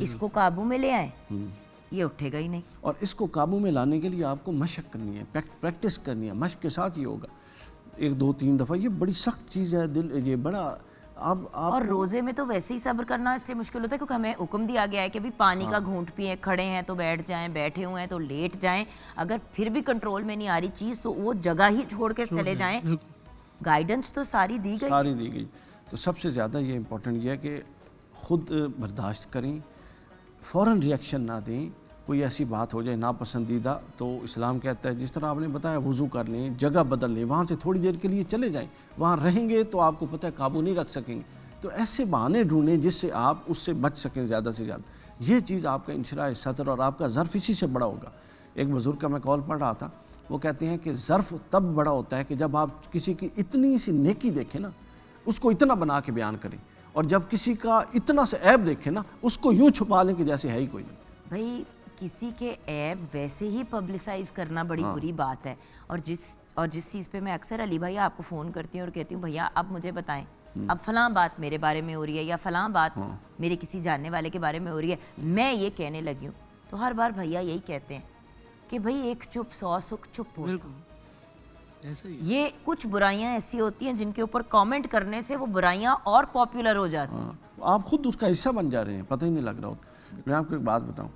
इसको काबू में ले आए, ये उठेगा ही नहीं। और इसको काबू में लाने के लिए आपको मशक करनी है, प्रैक्टिस करनी है। मशक के साथ ही होगा, 1, 2, 3 दफ़ा। ये बड़ी सख्त चीज़ है, दिल ये बड़ा आप और रोज़े में तो वैसे ही सब्र करना इसलिए मुश्किल होता है क्योंकि हमें हुक्म दिया गया है कि भी पानी का घूंट पिए, खड़े हैं तो बैठ जाएं, बैठे हुए हैं तो लेट जाएं। अगर फिर भी कंट्रोल में नहीं आ रही चीज़ तो वो जगह ही छोड़ के चले जाएं। गाइडेंस तो सारी दी गई। तो सबसे ज़्यादा ये इम्पोर्टेंट ये है कि ख़ुद बर्दाश्त करें, फ़ौरन रिएक्शन ना दें। कोई ऐसी बात हो जाए नापसंदीदा तो इस्लाम कहता है, जिस तरह आपने बताया, वज़ू कर लें, जगह बदल लें, वहाँ से थोड़ी देर के लिए चले जाएं। वहाँ रहेंगे तो आपको पता है काबू नहीं रख सकेंगे। तो ऐसे बहाने ढूंढें जिससे आप उससे बच सकें ज़्यादा से ज़्यादा। ये चीज़ आपका इंशराह सतर और आपका ज़र्फ़ इसी से बड़ा होगा। एक बुज़ुर्ग का मैं कॉल पढ़ रहा था, वो कहते हैं कि ज़र्फ़ तब बड़ा होता है कि जब आप किसी की इतनी सी नेकी देखें ना, उसको इतना बना के बयान करें, और जब किसी का इतना सा ऐब देखें ना, उसको यूँ छुपा लें कि जैसे है ही कोई नहीं। भाई किसी के ऐब वैसे ही पब्लिसाइज करना बड़ी बुरी बात है। और जिस चीज़ पे मैं अक्सर अली भैया आपको फ़ोन करती हूँ और कहती हूँ भैया अब मुझे बताएं, अब फलां बात मेरे बारे में हो रही है या फलां बात मेरे किसी जानने वाले के बारे में हो रही है, मैं ये कहने लगी हूँ, तो हर बार भैया यही कहते हैं कि भाई एक चुप 100 सुख चुप हो। ऐसे ही ये कुछ बुराइयां ऐसी होती हैं जिनके ऊपर कमेंट करने से वो बुराइयां और पॉपुलर हो जाती हैं। आप खुद उसका हिस्सा बन जा रहे हैं, पता ही नहीं लग रहा होता। मैं आपको एक बात बताऊं,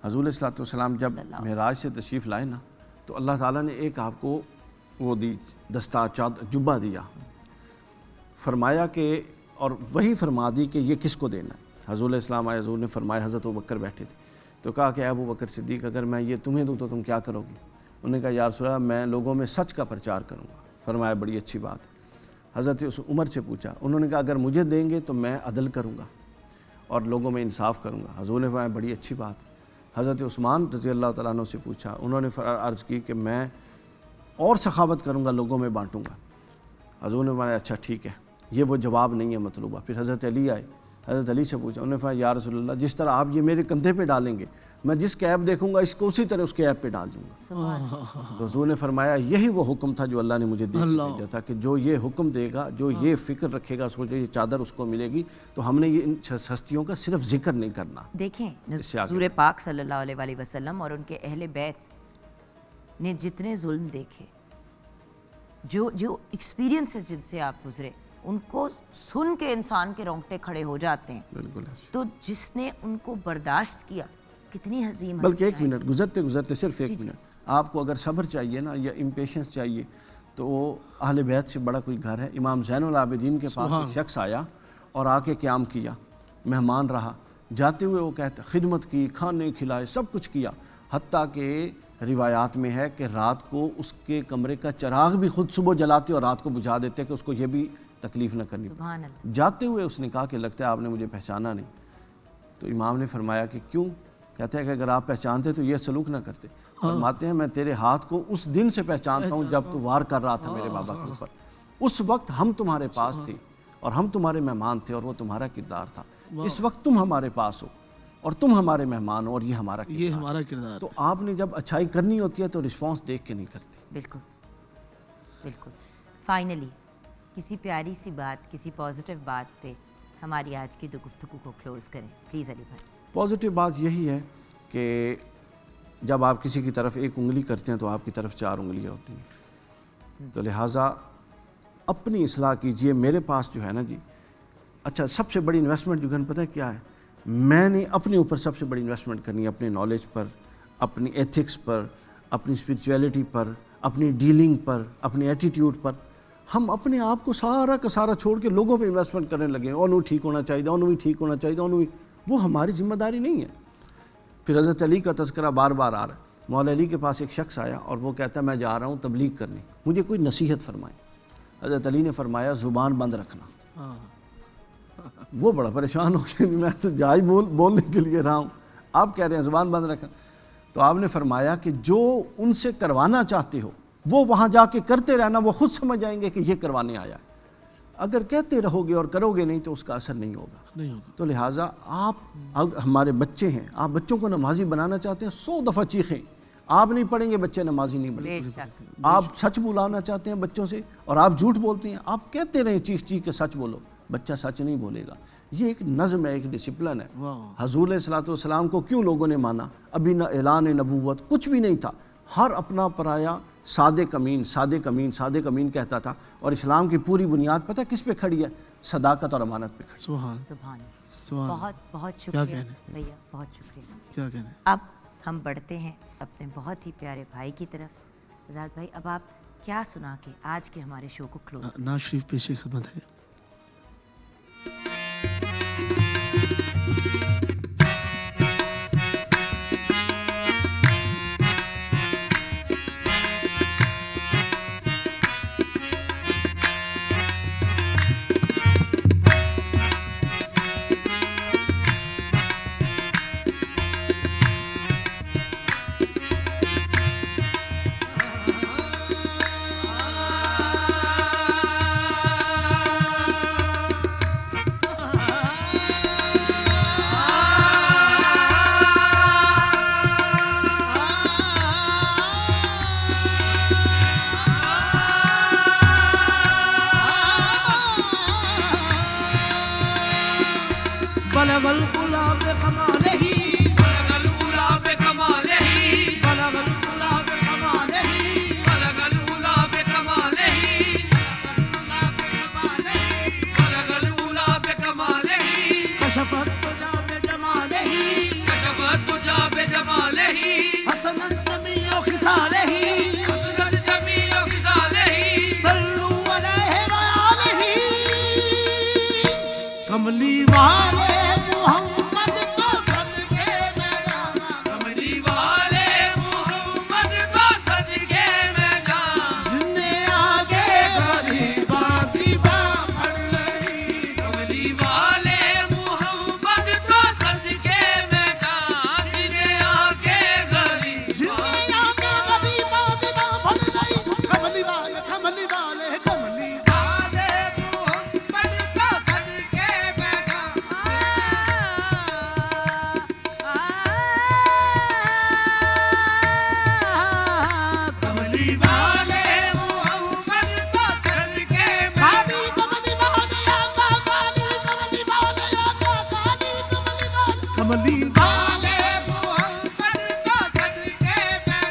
हज़ूर अलैहिस्सलातु वस्सलाम जब मेराज से तशरीफ़ लाए ना, तो अल्लाह ताला ने एक आपको वो दी, दस्ता चाद जुब्बा दिया, फरमाया कि, और वही फरमा दी कि ये किसको देना है। हज़ूर अलैहिस्सलाम आए, हज़ूर ने फरमाया, हज़रत अबू बकर बैठे थे, तो कहा कि अबू बकर सिद्दीक़, अगर मैं ये तुम्हें दूँ तो तुम क्या करोगे? उन्होंने कहा, या रसूल अल्लाह, मैं लोगों में सच का प्रचार करूँगा। फरमाया, बड़ी अच्छी बात है। हज़रत उस उमर से पूछा, उन्होंने कहा, अगर मुझे देंगे तो मैं अदल करूँगा और लोगों में इंसाफ करूँगा। हज़ूर ने फरमाया, बड़ी अच्छी बात है। हज़रत उस्मान रज़ी अल्लाह तआला अन्हु से पूछा, उन्होंने अर्ज़ की कि मैं और सखावत करूँगा, लोगों में बाँटूँगा। हज़ूर ने फरमाया, अच्छा ठीक है, ये वो जवाब नहीं है मतलूबा। फिर हज़रत अली आए, हज़रत अली से पूछा, उन्होंने कहा या रसूलल्लाह जिस तरह आप ये मेरे कंधे पे डालेंगे, मैं जिस कैब देखूंगा इसको उसी तरह उसके ऐप पे डाल दूंगा। तो हुजूर ने फरमाया यही वो हुक्म था जो अल्लाह ने मुझे दिया था, कि जो ये हुक्म देगा, जो ये फ़िक्र रखेगा, सोचे ये चादर उसको मिलेगी, तो हमने ये इन हस्तियों का सिर्फ जिक्र नहीं करना। देखें इससे आगे हुज़ूर पाक सल्लल्लाहु अलैहि वसल्लम और उनके अहले बैत ने जितने जुल्म देखे, जो जो एक्सपीरियंसेस जिनसे आप गुजरे, उनको सुन के इंसान के रोंगटे खड़े हो जाते हैं। बिल्कुल ऐसे। तो जिसने उनको बर्दाश्त किया, कितनी हज़ीम बल्कि एक हस्तियाँ मिनट गुजरते गुजरते सिर्फ एक मिनट, आपको अगर सब्र चाहिए ना या इम्पेशंस चाहिए, तो अहले बैत से बड़ा कोई घर है। इमाम ज़ैनुल आबिदीन के पास एक शख्स आया और आके क़याम किया, मेहमान रहा, जाते हुए वो कहते खिदमत की, खाने खिलाए, सब कुछ किया, हत्ता के रिवायात में है कि रात को उसके कमरे का चिराग भी खुद सुबह जलाते और रात को बुझा देते कि उसको ये भी तकलीफ़ न करनी। सुभान अल्लाह। जाते हुए उसने कहा कि लगता है आपने मुझे पहचाना नहीं। तो इमाम ने फरमाया कि क्यों? कहते हैं कि अगर आप पहचानते तो ये सलूक ना करते। फरमाते हैं मैं तेरे हाथ को उस दिन से पहचानता हूँ जब तू वार कर रहा था मेरे बाबा के ऊपर। उस वक्त हम तुम्हारे पास थे और हम तुम्हारे मेहमान थे और वो तुम्हारा किरदार था। इस वक्त तुम हमारे पास हो और तुम हमारे मेहमान हो और ये हमारा किरदार। तो आपने जब अच्छाई करनी होती है तो रिस्पॉन्स देख के नहीं करते। बिल्कुल बिल्कुल। फाइनली किसी प्यारी सी बात, किसी पॉजिटिव बात पे हमारी आज की गुफ्तगू को क्लोज करें प्लीज़ अली भाई। पॉजिटिव बात यही है कि जब आप किसी की तरफ एक उंगली करते हैं तो आपकी तरफ 4 उंगलियां होती हैं। तो लिहाजा अपनी इस्लाह कीजिए। मेरे पास जो है ना जी, अच्छा सबसे बड़ी इन्वेस्टमेंट जो है पता है क्या है? मैंने अपने ऊपर सबसे बड़ी इन्वेस्टमेंट करनी है, अपने नॉलेज पर, अपनी एथिक्स पर, अपनी स्पिरिचुअलिटी पर, अपनी डीलिंग पर, अपनी एटीट्यूड पर। हम अपने आप को सारा का सारा छोड़ के लोगों पे इन्वेस्टमेंट करने लगे, उन्होंने ठीक होना चाहिए, उन्होंने ठीक होना चाहिए, उन्होंने, वो हमारी जिम्मेदारी नहीं है। फिर हज़रत अली का तज़किरा बार बार आ रहा है। मौला अली के पास एक शख्स आया और वो कहता है मैं जा रहा हूँ तबलीग करने, मुझे कोई नसीहत फरमाए। हज़रत अली ने फरमाया ज़ुबान बंद रखना। वो बड़ा परेशान हो गया, मैं तो जा ही बोलने के लिए रहा हूँ, आप कह रहे हैं ज़ुबान बंद रखना। तो आपने फरमाया कि जो उनसे करवाना चाहते हो वो वहाँ जाके करते रहना, वो खुद समझ जाएंगे कि ये करवाने आया है। अगर कहते रहोगे और करोगे नहीं तो उसका असर नहीं होगा। तो लिहाजा आप, अब हमारे बच्चे हैं, आप बच्चों को नमाजी बनाना चाहते हैं, 100 दफ़ा चीखें, आप नहीं पढ़ेंगे बच्चे नमाजी नहीं बनेंगे। आप सच बुलाना चाहते हैं बच्चों से और आप झूठ बोलते हैं, आप कहते रहें चीख चीख के सच बोलो, बच्चा सच नहीं बोलेगा। ये एक नज़म है, एक डिसिप्लिन है। हजूर अलैहिस्सलातु वस्सलाम को क्यों लोगों ने माना? अभी न ऐलान नबूवत कुछ भी नहीं था, हर अपना पराया सादे कमीन सादे कमीन सादे कमीन कहता था। और इस्लाम की पूरी बुनियाद पता किस पे खड़ी है? सदाकत और अमानत पे खड़ी। सुभान बहुत बहुत शुक्रिया भैया, बहुत शुक्रिया। क्या कहने। अब हम बढ़ते हैं अपने बहुत ही प्यारे भाई की तरफ। आज़ाद भाई, अब आप क्या सुना के आज के हमारे शो को क्लोज? नाज़ शरीफ पेश खिदमत है। बलगल गुलाब कमालही, बलगल गुलाब कमालही, बलगल गुलाब कमालही, बलगल गुलाब कमालही, बलगल गुलाब कमालही, कशफत तुजा बेजमालही, कशफत तुजा बेजमालही, हसनत जमीओ खिसालही, हसनत जमीओ खिसालही, सल्लू अलैहि व आलिही, कमली वाले मुहम्मद वाले मोहम्मद को सदके में काली कमली वाले आका काली कमली वाले आका काली कमली वाले कमली वाले मोहम्मद को सदके में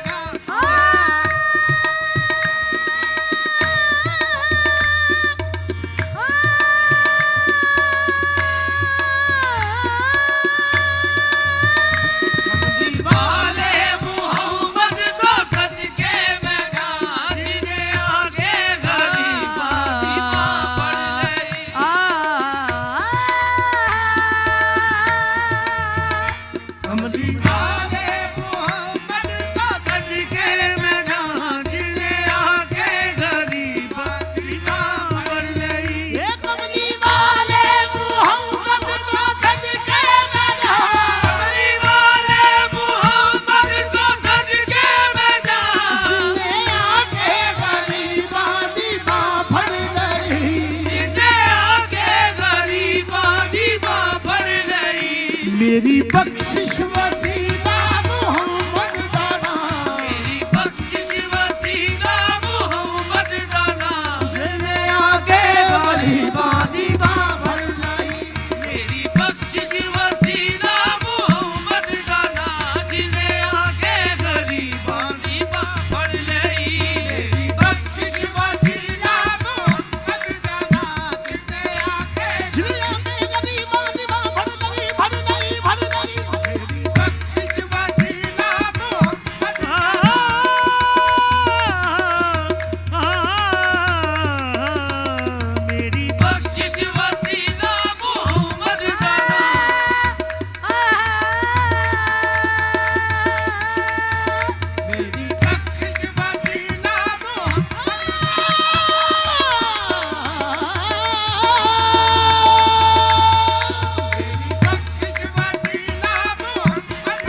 कमली वाले मोहम्मद को सदके में जिन्हें आगे गरीबा दीवा पड़ गई कमली वाले मोहम्मद को सदके में जिन्हें आगे गरीबा दीवा पड़ गई ये कमली वाले मोहम्मद को सदके में कमली वाले मोहम्मद को सदके में जिन्हें आगे गरीबा दीवा पड़ गई जिन्हें आगे गरीबा दीवा पड़ गई मेरी बख्शिश वसीला मोहम्मद दाना मेरी बख्शिश वसीला मोहम्मद दाना जिन्हें आगे गरीबा दीवा भर लाई मेरी बख्शिश वसीला मोहम्मद दाना जिन्हें आगे गरीबा दीवा भर लाई मेरी बख्शिश वसीला मोहम्मद दाना जिन्हें आगे गरीबा दीवा भर लाई मेरी बख्शिश वसीला मोहम्मद मेरी बख्शिश वसीला मोहम्मद मेरी बख्शिश वसीला मेरी बख्शिश वसीला मोहम्मद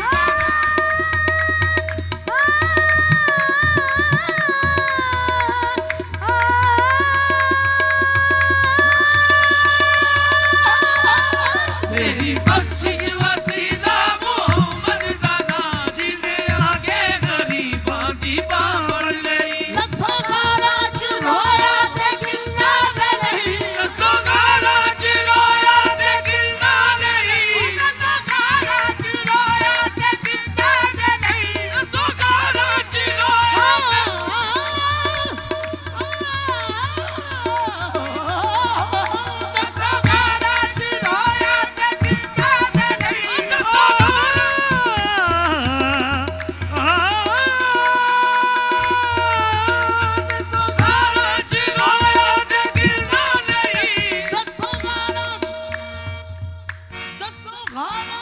मेरी बख्शिश वसीला मोहम्मद दाना जिन्हें आगे गरीबा दीवा पड़ गई दसों गारा रोया ते गिरना नहीं दसों गारा रोया ते गिरना नहीं दसों गारा रोया ते गिरना नहीं दसों गारा रोया दसों गारा रोया ते गिरना नहीं दसों गारा दसों गारा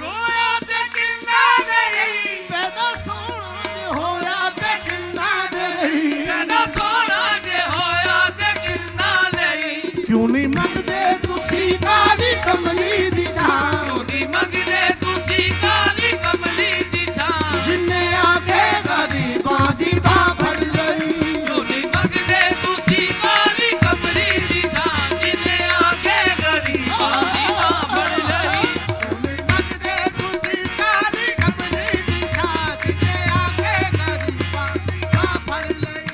रोया ते गिरना नहीं दसों गारा रोया ते गिरना नहीं पैदा सोना जे होया ते गिरना नहीं पैदा सोना जे होया ते गिरना नहीं क्यों नहीं मंगदे तुसी काली कमली दी छां क्यों नहीं मंगदे तुसी काली कमली दी छां जिन्हें आगे गरीबा दी बां फड़ लई क्यों नहीं मंगदे तुसी काली कमली दी छां जिन्हें आगे गरीबा दी बां फड़ लई क्यों नहीं मंगदे तुसी काली कमली दी छां जिन्हें आगे गरीबा दी बां फड़ लई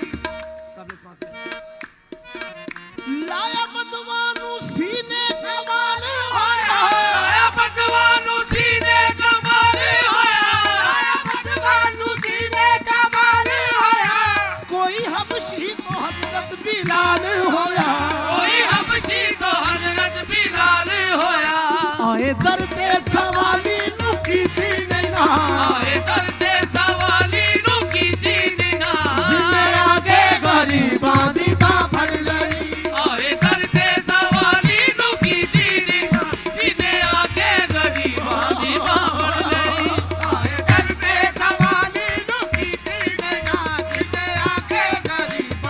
लाया बदवानू सीने कमाल होया लाया बदवानू सीने कमाल होया लाया बदवानू सीने कमाल होया कोई हबशी तो हजरत बिलाल होया कोई हबशी तो हजरत बिलाल होया आए दरते सवाली नु कीती नैना आए दरते सवाली नु कीती नैना जिन्हें आगे गरीबा दी बां फड़ लई आए दरते सवाली नु कीती नैना जिन्हें आगे गरीबा दी बां फड़ लई आए दरते सवाली नु कीती नैना जिन्हें आगे गरीबा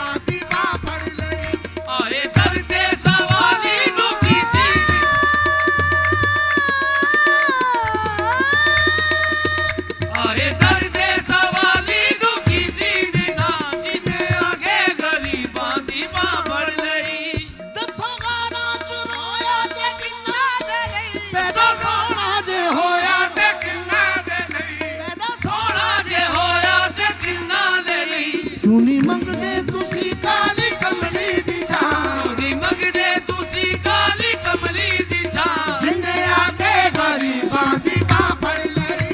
क्यों नहीं मंगदे तुसी काली कमली दी छां ਨੀ ਮੰਗਦੇ ਤੁਸੀਂ ਕਾਲੀ ਕਮਲੀ ਦੀ ਛਾਂ जिन्ने आके गरीबां दी बांह फड़ लई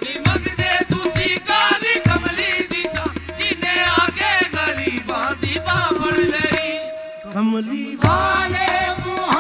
ਨੀ ਮੰਗਦੇ ਤੁਸੀਂ ਕਾਲੀ ਕਮਲੀ ਦੀ ਛਾਂ ਜਿਨੇ ਆ ਕੇ ਗਰੀਬਾਂ ਦੀ ਬਾਂਹ ਫੜ ਲਈ कमली वाले मुँह